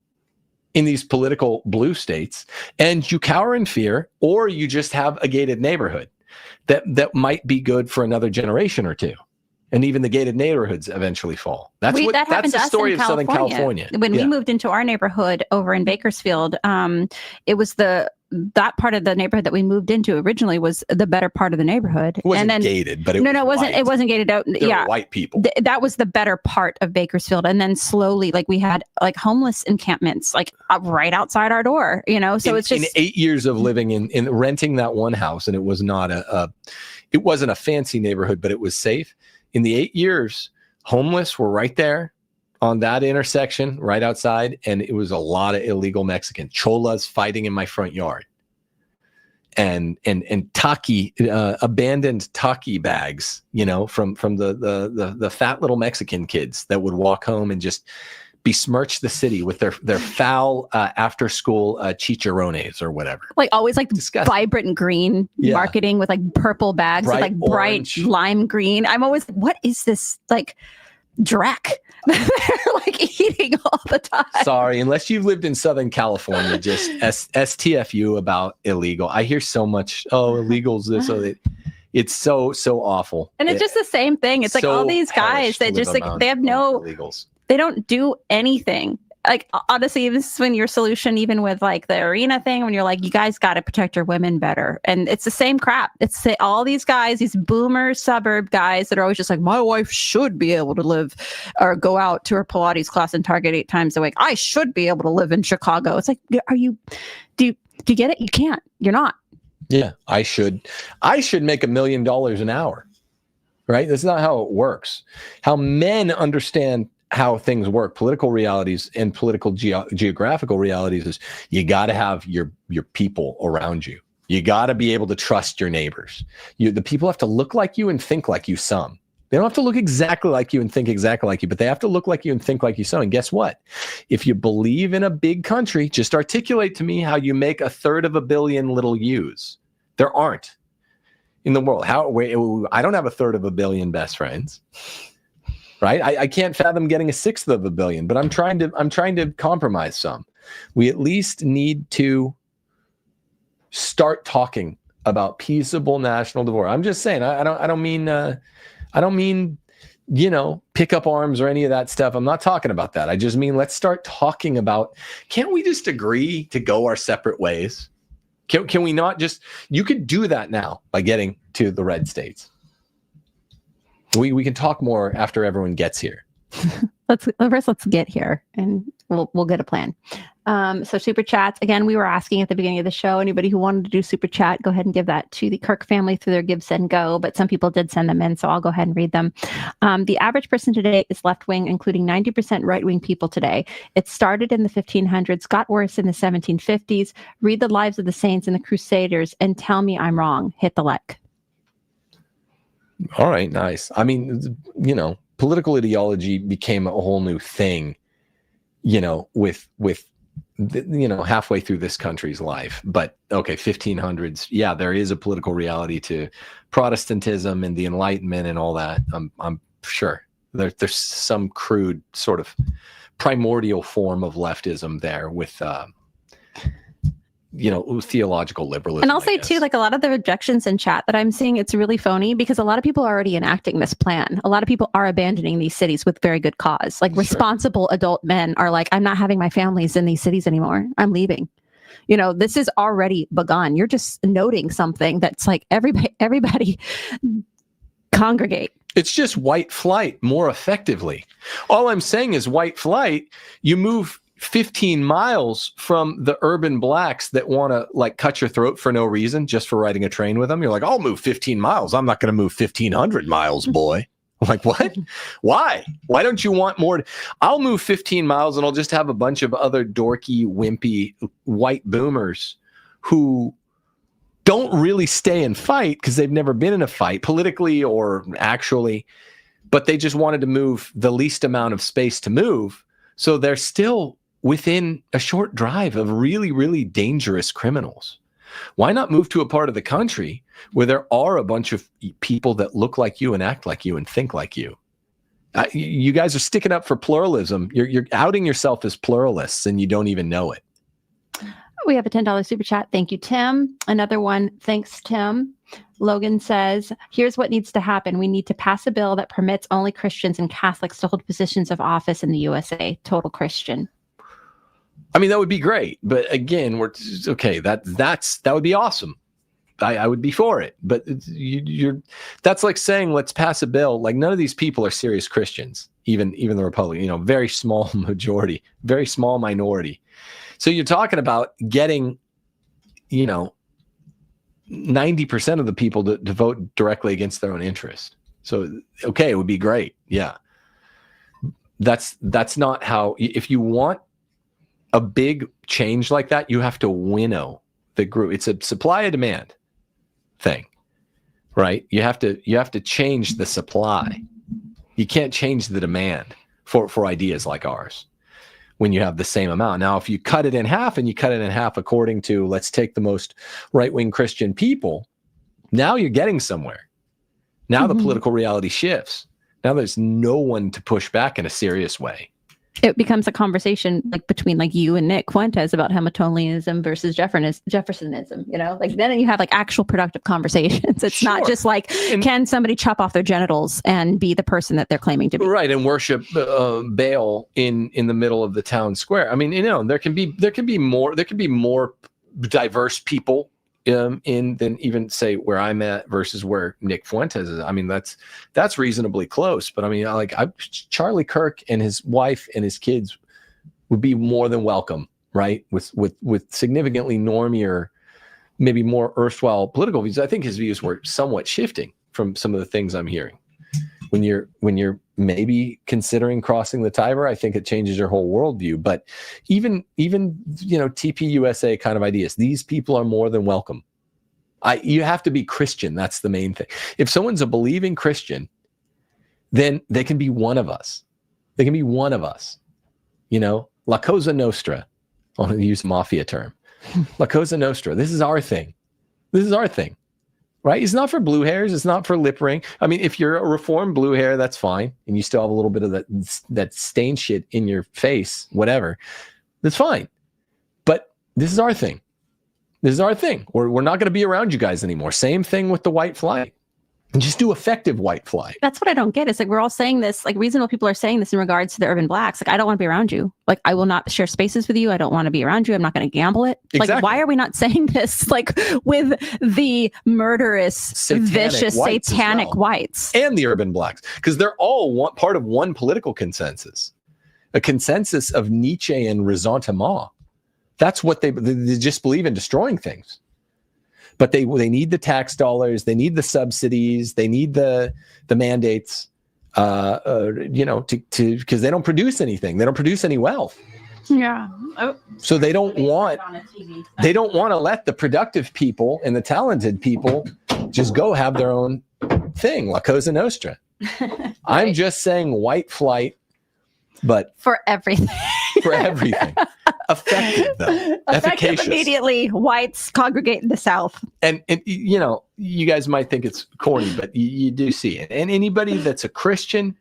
in these political blue states, and you cower in fear, or you just have a gated neighborhood that might be good for another generation or two. And even the gated neighborhoods eventually fall. That's the story of Southern California. When we moved into our neighborhood over in Bakersfield, it was that part of the neighborhood that we moved into originally was the better part of the neighborhood. It wasn't gated, but it wasn't gated out. There were white people. That was the better part of Bakersfield. And then slowly, like, we had like homeless encampments, like right outside our door, so it's just. In 8 years of living in renting that one house, and it was not it wasn't a fancy neighborhood, but it was safe. In the 8 years, homeless were right there on that intersection, right outside, and it was a lot of illegal Mexican cholas fighting in my front yard, and taki, abandoned taki bags, from the fat little Mexican kids that would walk home and just besmirch the city with their foul after school chicharrones or whatever. Like, always like disgusting. Vibrant green marketing with like purple bags with like bright lime green. I'm always, what is this like dreck that they're like eating all the time? Sorry, unless you've lived in Southern California, just STFU about illegal. I hear so much, illegals this, it's so awful. And it's just the same thing. It's like all these guys that just like, they have no illegals. They don't do anything. Like, honestly, this is when your solution, even with like the arena thing, when you're like, you guys got to protect your women better. And it's the same crap. It's all these guys, these boomer suburb guys that are always just like, my wife should be able to live or go out to her Pilates class and Target 8 times a week. I should be able to live in Chicago. It's like, do you get it? You can't. You're not. Yeah, I should make $1 million an hour. Right? That's not how it works. How men understand how things work, political realities and political geographical realities, is you got to have your people around you. You got to be able to trust your neighbors. The people have to look like you and think like you some. They don't have to look exactly like you and think exactly like you, but they have to look like you and think like you some. And guess what? If you believe in a big country, just articulate to me how you make 1/3 of a billion little U's. There aren't in the world. I don't have 1/3 of a billion best friends. Right? I can't fathom getting 1/6 of a billion, but I'm trying to compromise some. We at least need to start talking about peaceable national divorce. I'm just saying, I don't mean pick up arms or any of that stuff. I'm not talking about that. I just mean, let's start talking about, can't we just agree to go our separate ways? Can we not just, you could do that now by getting to the red states. We can talk more after everyone gets here. let's get here, and we'll get a plan. So super chats again. We were asking at the beginning of the show, anybody who wanted to do super chat, go ahead and give that to the Kirk family through their Give, Send, Go. But some people did send them in, so I'll go ahead and read them. The average person today is left wing, including 90% right wing people today. It started in the 1500s, got worse in the 1750s. Read the lives of the saints and the Crusaders, and tell me I'm wrong. Hit the like. All right, nice. I mean, political ideology became a whole new thing, with halfway through this country's life. But okay, 1500s, yeah, there is a political reality to Protestantism and the Enlightenment and all that. I'm sure there's some crude sort of primordial form of leftism there with theological liberalism. And I'll say too, like a lot of the objections in chat that I'm seeing, it's really phony because a lot of people are already enacting this plan. A lot of people are abandoning these cities with very good cause. Like responsible adult men are like, I'm not having my families in these cities anymore. I'm leaving. This is already begun. You're just noting something that's like everybody congregate. It's just white flight more effectively. All I'm saying is white flight, you move 15 miles from the urban blacks that want to like cut your throat for no reason, just for riding a train with them. You're like, I'll move 15 miles. I'm not going to move 1,500 miles, boy. I'm like, what? Why? Why don't you want more? I'll move 15 miles and I'll just have a bunch of other dorky, wimpy white boomers who don't really stay and fight because they've never been in a fight politically or actually, but they just wanted to move the least amount of space to move. So they're still within a short drive of really, really dangerous criminals. Why not move to a part of the country where there are a bunch of people that look like you and act like you and think like you? You guys are sticking up for pluralism. You're outing yourself as pluralists and you don't even know it. We have a $10 super chat. Thank you, Tim. Another one. Thanks, Tim. Logan says, here's what needs to happen. We need to pass a bill that permits only Christians and Catholics to hold positions of office in the USA. Total Christian. I mean, that would be great. But again, that would be awesome. I would be for it. But that's like saying, let's pass a bill. Like none of these people are serious Christians, even the Republican, very small majority, very small minority. So you're talking about getting, 90% of the people to vote directly against their own interest. So, okay, it would be great. Yeah. That's not how, if you want a big change like that, you have to winnow the group. It's a supply and demand thing, right? You have to change the supply. You can't change the demand for ideas like ours when you have the same amount. Now, if you cut it in half and you cut it in half according to, let's take the most right-wing Christian people, now you're getting somewhere. Now the political reality shifts. Now there's no one to push back in a serious way. It becomes a conversation like between like you and Nick Fuentes about Hamiltonianism versus Jeffersonism, then you have like actual productive conversations. It's not just like, can somebody chop off their genitals and be the person that they're claiming to be? Right. And worship Baal in the middle of the town square. I mean, there can be more diverse people than even say where I'm at versus where Nick Fuentes is. I mean, that's reasonably close. But I mean, Charlie Kirk and his wife and his kids would be more than welcome, right? With significantly normier, maybe more erstwhile political views. I think his views were somewhat shifting from some of the things I'm hearing. When you're maybe considering crossing the Tiber, I think it changes your whole worldview. But even TPUSA kind of ideas, these people are more than welcome. You have to be Christian. That's the main thing. If someone's a believing Christian, then they can be one of us. They can be one of us. La Cosa Nostra. I want to use a mafia term. La Cosa Nostra. This is our thing. This is our thing. Right? It's not for blue hairs. It's not for lip ring. I mean, if you're a reformed blue hair, that's fine. And you still have a little bit of that stain shit in your face, whatever. That's fine. But this is our thing. This is our thing. We're not going to be around you guys anymore. Same thing with the white flight. And just do effective white flight. That's what I don't get. It's like we're all saying this, like reasonable people are saying this in regards to the urban blacks. Like, I don't want to be around you. Like, I will not share spaces with you. I don't want to be around you. I'm not going to gamble it. Exactly. Like, why are we not saying this like with the murderous, vicious, satanic whites? And the urban blacks. Because they're all part of one political consensus. a consensus of Nietzschean ressentiment. That's what they just believe in destroying things. But they need the tax dollars, they need the subsidies, they need the mandates, to because they don't produce anything, they don't produce any wealth. Yeah. Oh. So they don't want to let the productive people and the talented people just go have their own thing, La Cosa Nostra. Right. I'm just saying white flight, but for everything. For everything. Effective, though. Efficacious. Immediately, whites congregate in the South. And you guys might think it's corny, but you do see it. And anybody that's a Christian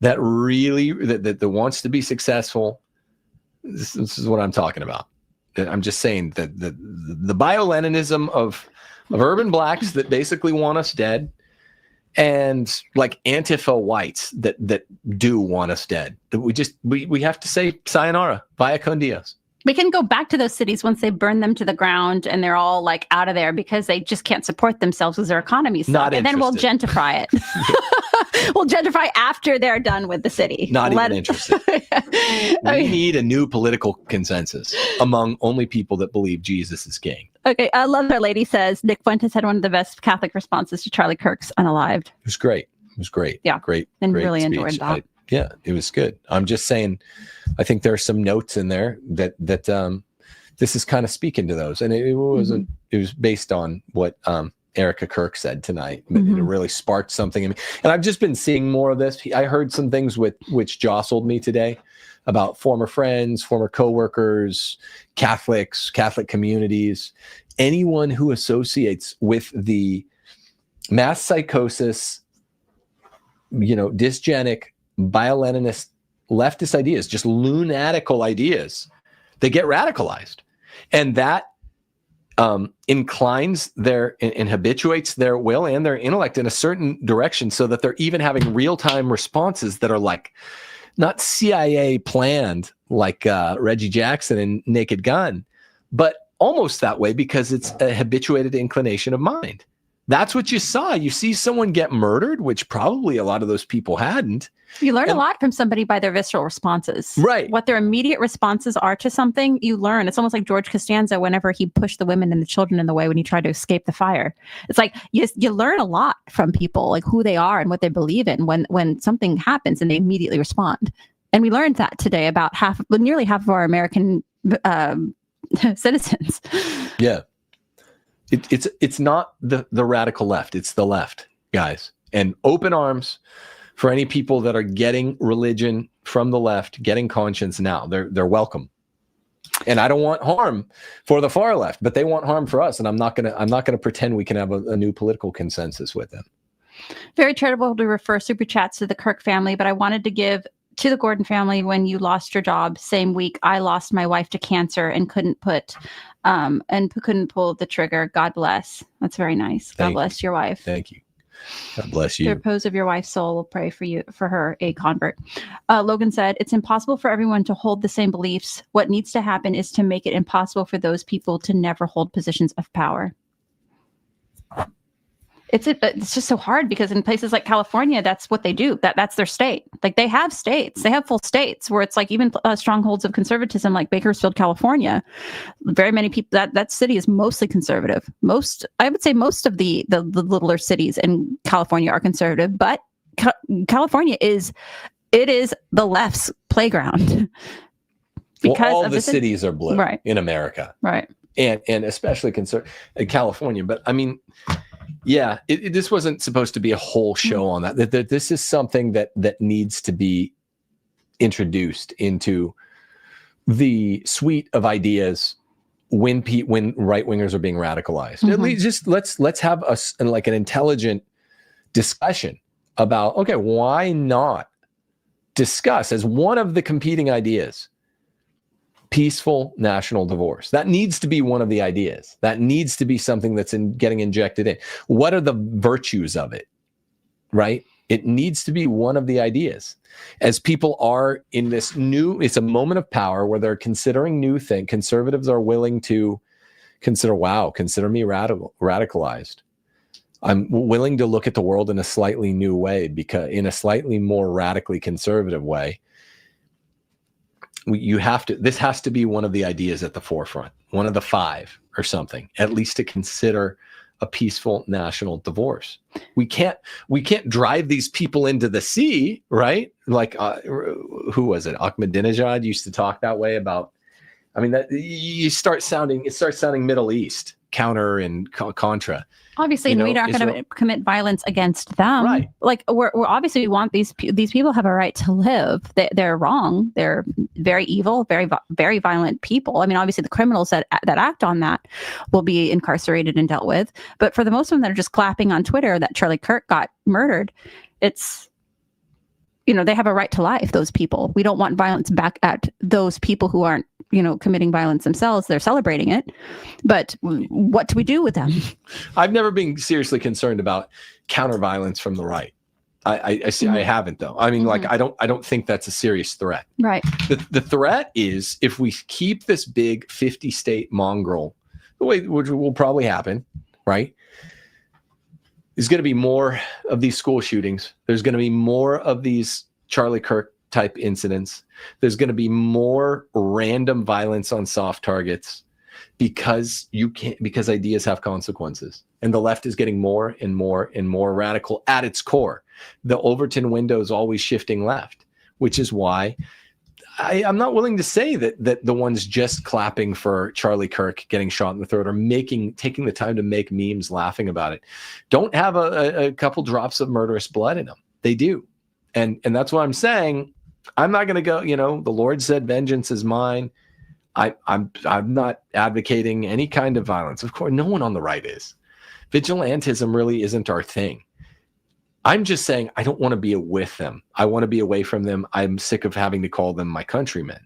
that really that wants to be successful, this is what I'm talking about. I'm just saying that the bio-Leninism of urban blacks that basically want us dead, and like Antifa whites that do want us dead. That we have to say sayonara, via con Dios. We can go back to those cities once they burn them to the ground and they're all like out of there because they just can't support themselves because their economies suck. And then we'll gentrify it. We'll gentrify after they're done with the city. Not even interested. We need a new political consensus among only people that believe Jesus is king. Okay, Leather Lady says Nick Fuentes had one of the best Catholic responses to Charlie Kirk's Unalived. It was great. It was great. Yeah, great. And great really speech. enjoyed that. Yeah, it was good. I'm just saying, I think there are some notes in there that this is kind of speaking to those, and it wasn't. It was based on what Erica Kirk said tonight. It really sparked something in me, and I've just been seeing more of this. I heard some things which jostled me today about former friends, former coworkers, Catholics, Catholic communities, anyone who associates with the mass psychosis, dysgenic, bio-Leninist, leftist ideas, just lunatical ideas, they get radicalized. And that inclines and habituates their will and their intellect in a certain direction so that they're even having real-time responses that are like, not CIA planned like Reggie Jackson and Naked Gun, but almost that way because it's a habituated inclination of mind. That's what you saw. You see someone get murdered, which probably a lot of those people hadn't. You learn a lot from somebody by their visceral responses. Right. What their immediate responses are to something, you learn. It's almost like George Costanza whenever he pushed the women and the children in the way when he tried to escape the fire. It's like you learn a lot from people, like who they are and what they believe in when something happens and they immediately respond. And we learned that today about nearly half of our American citizens. Yeah. It's not the radical left. It's the left, guys. And open arms for any people that are getting religion from the left, getting conscience now. They're welcome. And I don't want harm for the far left, but they want harm for us. And I'm not gonna pretend we can have a new political consensus with them. Very charitable to refer super chats to the Kirk family, but I wanted to give to the Gordon family when you lost your job. Same week, I lost my wife to cancer and couldn't pull the trigger. God bless. That's very nice. God bless your wife. Thank you. God bless you. The repose of your wife's soul will pray for her, a convert. Logan said, it's impossible for everyone to hold the same beliefs. What needs to happen is to make it impossible for those people to never hold positions of power. It's just so hard because in places like California, that's what they do. That's their state. Like they have states, they have full states where it's like even strongholds of conservatism, like Bakersfield, California. Very many people that city is mostly conservative. I would say most of the littler cities in California are conservative, but California is the left's playground. Because all the cities are blue in America, right? And especially in California. But I mean. Yeah, this wasn't supposed to be a whole show on that. This is something that needs to be introduced into the suite of ideas when right wingers are being radicalized. At least just let's have an intelligent discussion about, okay, why not discuss as one of the competing ideas peaceful national divorce. That needs to be one of the ideas. That needs to be something that's getting injected in. What are the virtues of it, right? It needs to be one of the ideas. As people are in this it's a moment of power where they're considering new things. Conservatives are willing to consider me radicalized. I'm willing to look at the world in a slightly new way, because in a slightly more radically conservative way. this has to be one of the ideas at the forefront, one of the 5 or something, at least to consider a peaceful national divorce. We can't drive these people into the sea, right? Like, who was it? Ahmadinejad used to talk that way about, I mean, that it starts sounding Middle East, counter and contra. Obviously, and we aren't going to commit violence against them. Right. Like, we're obviously, we want these people have a right to live. They're wrong. They're very evil, very violent people. I mean, obviously, the criminals that act on that will be incarcerated and dealt with. But for the most of them that are just clapping on Twitter that Charlie Kirk got murdered, it's, they have a right to life, those people. We don't want violence back at those people who aren't, committing violence themselves. They're celebrating it. But what do we do with them? I've never been seriously concerned about counter violence from the right. I see. I haven't, though. I mean, like, I don't think that's a serious threat. Right. The threat is if we keep this big 50-state mongrel, the way which will probably happen, right? There's going to be more of these school shootings. There's going to be more of these Charlie Kirk type incidents. There's going to be more random violence on soft targets because ideas have consequences. And the left is getting more and more and more radical at its core. The Overton window is always shifting left, which is why I'm not willing to say that the ones just clapping for Charlie Kirk getting shot in the throat or taking the time to make memes laughing about it don't have a couple drops of murderous blood in them. They do. And that's what I'm saying. I'm not going to go, the Lord said, vengeance is mine. I'm not advocating any kind of violence. Of course, no one on the right is. Vigilantism really isn't our thing. I'm just saying I don't want to be with them. I want to be away from them. I'm sick of having to call them my countrymen.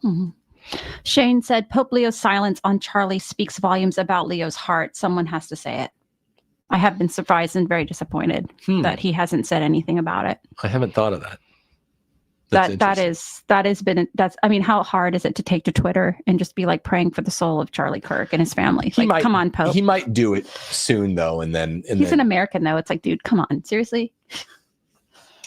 Mm-hmm. Shane said, Pope Leo's silence on Charlie speaks volumes about Leo's heart. Someone has to say it. I have been surprised and very disappointed that he hasn't said anything about it. I haven't thought of that. I mean, how hard is it to take to Twitter and just be like praying for the soul of Charlie Kirk and his family? Come on, Pope. He might do it soon, though, and he's an American, though. It's like, dude, come on, seriously.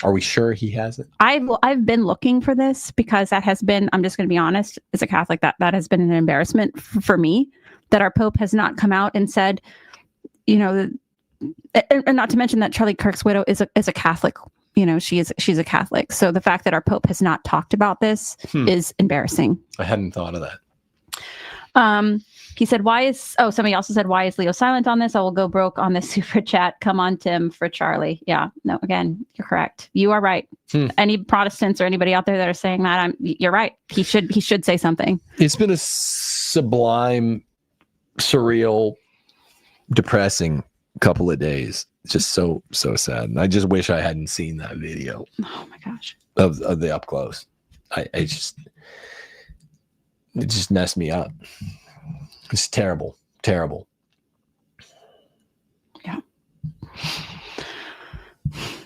Are we sure he hasn't? I've been looking for this because that has been, I'm just going to be honest, as a Catholic, that has been an embarrassment for me, that our Pope has not come out and said, and not to mention that Charlie Kirk's widow is a Catholic. She's a Catholic. So the fact that our Pope has not talked about this is embarrassing. I hadn't thought of that. He said, somebody also said, why is Leo silent on this? I will go broke on this super chat. Come on, Tim, for Charlie. Yeah, no, again, you're correct. You are right. Any Protestants or anybody out there that are saying that, you're right. He should say something. It's been a sublime, surreal, depressing couple of days. Just so sad. And I just wish I hadn't seen that video. Oh my gosh. Of the up close. It just messed me up. It's terrible. Terrible. Yeah.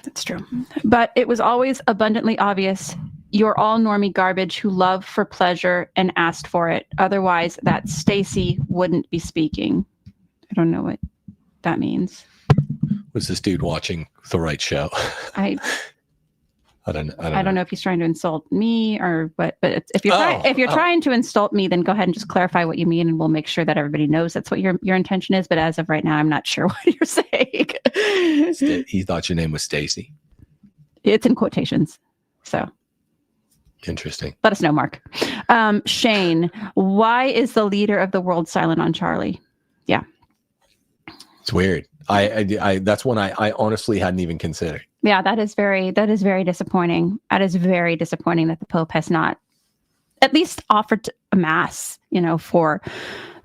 That's true. But it was always abundantly obvious you're all normie garbage who love for pleasure and asked for it. Otherwise, that Stacy wouldn't be speaking. I don't know what that means. Was this dude watching the right show? I don't know if he's trying to insult me or what. But if you're trying to insult me, then go ahead and just clarify what you mean, and we'll make sure that everybody knows that's what your intention is. But as of right now, I'm not sure what you're saying. He thought your name was Stacy. It's in quotations. So interesting. Let us know, Mark. Shane, why is the leader of the world silent on Charlie? Yeah. It's weird. That's one I honestly hadn't even considered. Yeah, that is very disappointing. That is very disappointing that the Pope has not at least offered a mass, for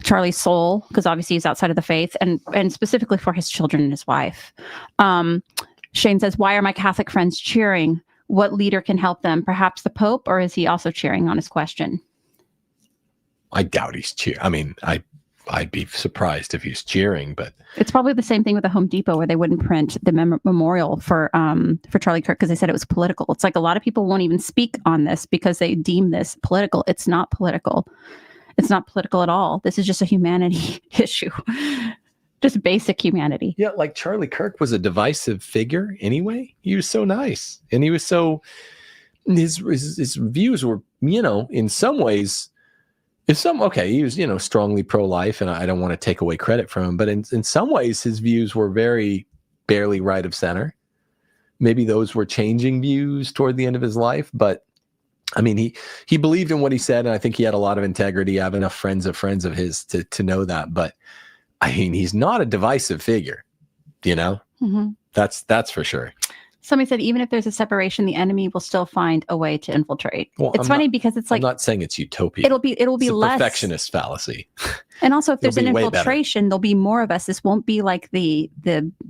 Charlie's soul, because obviously he's outside of the faith, and specifically for his children and his wife. Shane says, why are my Catholic friends cheering? What leader can help them? Perhaps the Pope, or is he also cheering on his question? I doubt he's cheering. I mean, I'd be surprised if he's cheering, but it's probably the same thing with the Home Depot, where they wouldn't print the memorial for Charlie Kirk because they said it was political. It's like a lot of people won't even speak on this because they deem this political. It's not political. It's not political at all. This is just a humanity issue, just basic humanity. Yeah, like Charlie Kirk was a divisive figure anyway. He was so nice, and he was so his views were in some ways, he was, strongly pro-life, and I don't want to take away credit from him, but in some ways his views were very barely right of center. Maybe those were changing views toward the end of his life, but I mean, he believed in what he said, and I think he had a lot of integrity. I have enough friends of his to know that, but I mean, he's not a divisive figure, Mm-hmm. That's for sure. Somebody said, even if there's a separation, the enemy will still find a way to infiltrate. Well, it's funny because it's like, I'm not saying it's utopia. It'll be It's a less perfectionist fallacy. And also, if there's It'll an be way better. infiltration, there'll be more of us. This won't be like the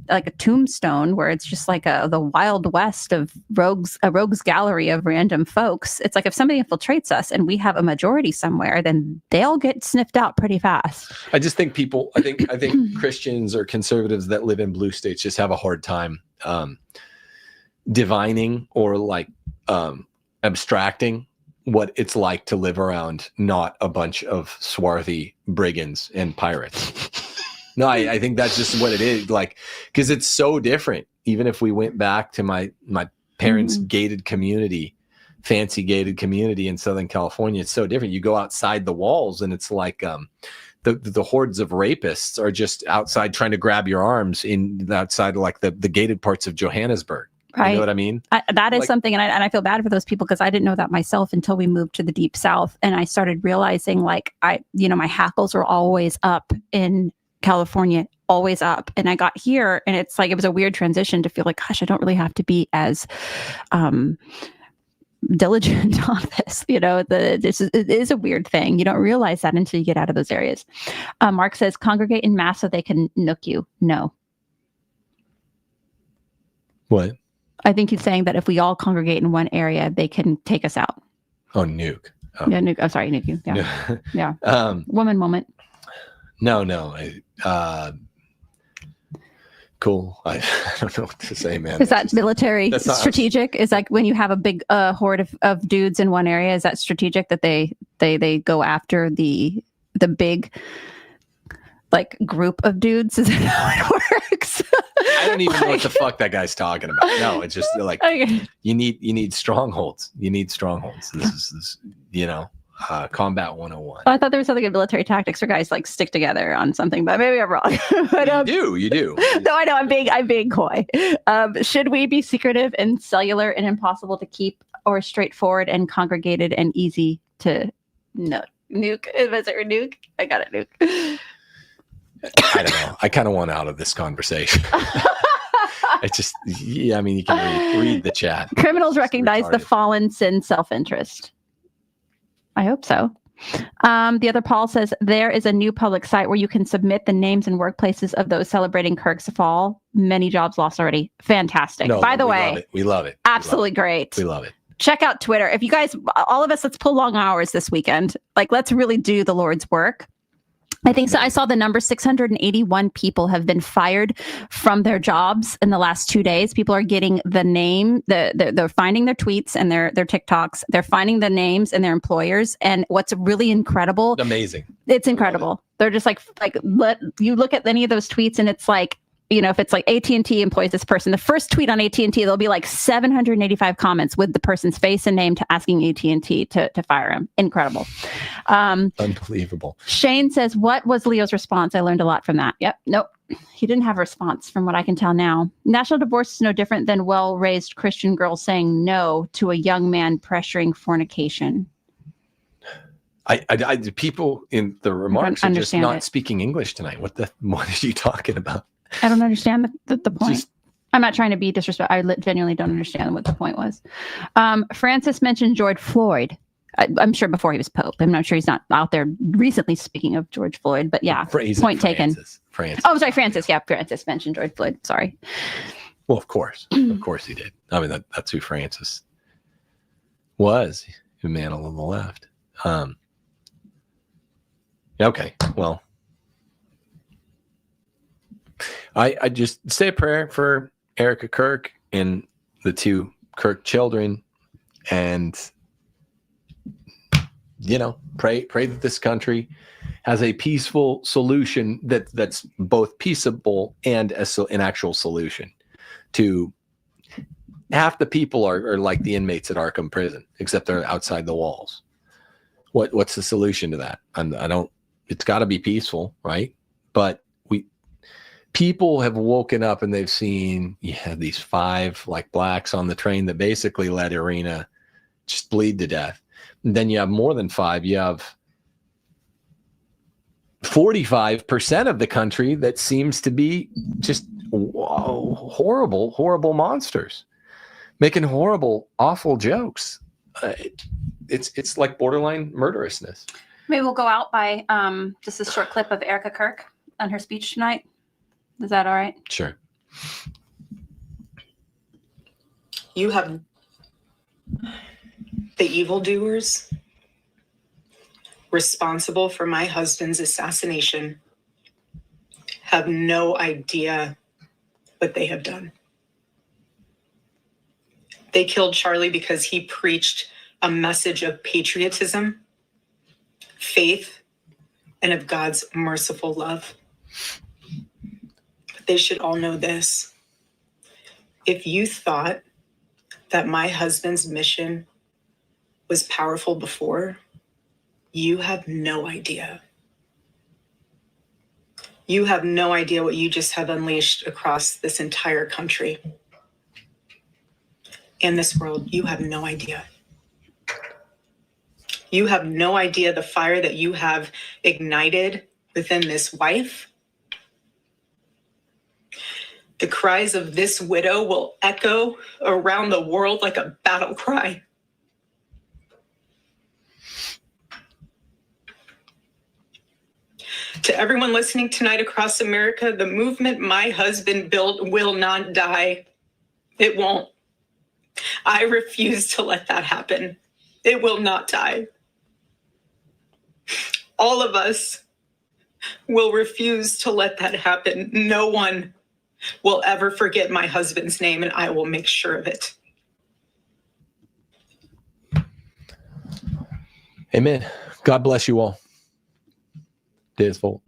like a tombstone where it's just like the Wild West of a rogues gallery of random folks. It's like if somebody infiltrates us and we have a majority somewhere, then they'll get sniffed out pretty fast. I just think I think Christians or conservatives that live in blue states just have a hard time divining or like abstracting what it's like to live around not a bunch of swarthy brigands and pirates. No, I think that's just what it is. Like, because it's so different. Even if we went back to my parents' gated community, fancy gated community in Southern California, it's so different. You go outside the walls and it's like the hordes of rapists are just outside trying to grab your arms outside like the gated parts of Johannesburg. Right. You know what I mean? That is something, and I feel bad for those people because I didn't know that myself until we moved to the deep South, and I started realizing like my hackles were always up in California, always up, and I got here, and it's like it was a weird transition to feel like, gosh, I don't really have to be as diligent on this. It is a weird thing. You don't realize that until you get out of those areas. Mark says, congregate in mass so they can nuke you. No. What? I think he's saying that if we all congregate in one area, they can take us out. Oh, nuke. Oh. Yeah, nuke. I'm sorry, nuke you. Yeah. Yeah. Woman moment. No. Cool. I don't know what to say, man. Is that military strategic? Is like when you have a big horde of dudes in one area, is that strategic that they go after the big like group of dudes? Is that how it works? I don't even know what the fuck that guy's talking about. No, it's just like you need strongholds. You need strongholds. This is combat 101. I thought there was something in military tactics where guys like stick together on something, but maybe I'm wrong. But, you do. No, I know I'm being coy. Should we be secretive and cellular and impossible to keep, or straightforward and congregated and easy to nuke? Was it nuke? I got it, nuke. I don't know. I kind of want out of this conversation. It's just, I mean, you can read the chat. Criminals recognize the fallen sin self-interest. I hope so. The other Paul says, there is a new public site where you can submit the names and workplaces of those celebrating Kirk's fall. Many jobs lost already. Fantastic. No, by the way, we love it. Absolutely great. We love it. Check out Twitter. If you guys, all of us, let's pull long hours this weekend. Like, let's really do the Lord's work. I think so. I saw the number 681 people have been fired from their jobs in the last 2 days. People are getting the name, they're finding their tweets and their TikToks. They're finding the names and their employers. And what's really incredible. Amazing. It's incredible. They're just like let you look at any of those tweets and it's like, if it's like AT&T employs this person, the first tweet on AT&T, there'll be like 785 comments with the person's face and name to asking AT&T to fire him. Incredible. Unbelievable. Shane says, what was Leo's response? I learned a lot from that. Yep. Nope. He didn't have a response from what I can tell now. National divorce is no different than well-raised Christian girls saying no to a young man pressuring fornication. I people in the remarks are just not speaking English tonight. What are you talking about? I don't understand the point. I'm not trying to be disrespectful. I genuinely don't understand what the point was. Francis mentioned George Floyd. I'm sure before he was Pope. I'm not sure he's not out there recently speaking of George Floyd, but yeah, point taken. Francis. Oh, sorry, Francis. Yeah, Francis mentioned George Floyd. Sorry. Well, of course he did. I mean, that's who Francis was. The man on the left. Okay, well. I just say a prayer for Erica Kirk and the two Kirk children, and pray that this country has a peaceful solution that's both peaceable and an actual solution. To half the people are like the inmates at Arkham Prison, except they're outside the walls. what's the solution to that? I don't, it's got to be peaceful, right? But people have woken up and they've seen, these 5 like blacks on the train that basically let Irina just bleed to death. And then you have more than 5. You have 45% of the country that seems to be just horrible monsters, making horrible, awful jokes. It's like borderline murderousness. Maybe we'll go out by just a short clip of Erica Kirk on her speech tonight. Is that all right? Sure. You have the evildoers responsible for my husband's assassination have no idea what they have done. They killed Charlie because he preached a message of patriotism, faith, and of God's merciful love. But they should all know this. If you thought that my husband's mission was powerful before, you have no idea. You have no idea what you just have unleashed across this entire country. In this world, you have no idea. You have no idea the fire that you have ignited within this wife. The cries of this widow will echo around the world like a battle cry. To everyone listening tonight across America, the movement my husband built will not die. It won't. I refuse to let that happen. It will not die. All of us will refuse to let that happen. No one will ever forget my husband's name, and I will make sure of it. Amen. God bless you all. Deus Volt.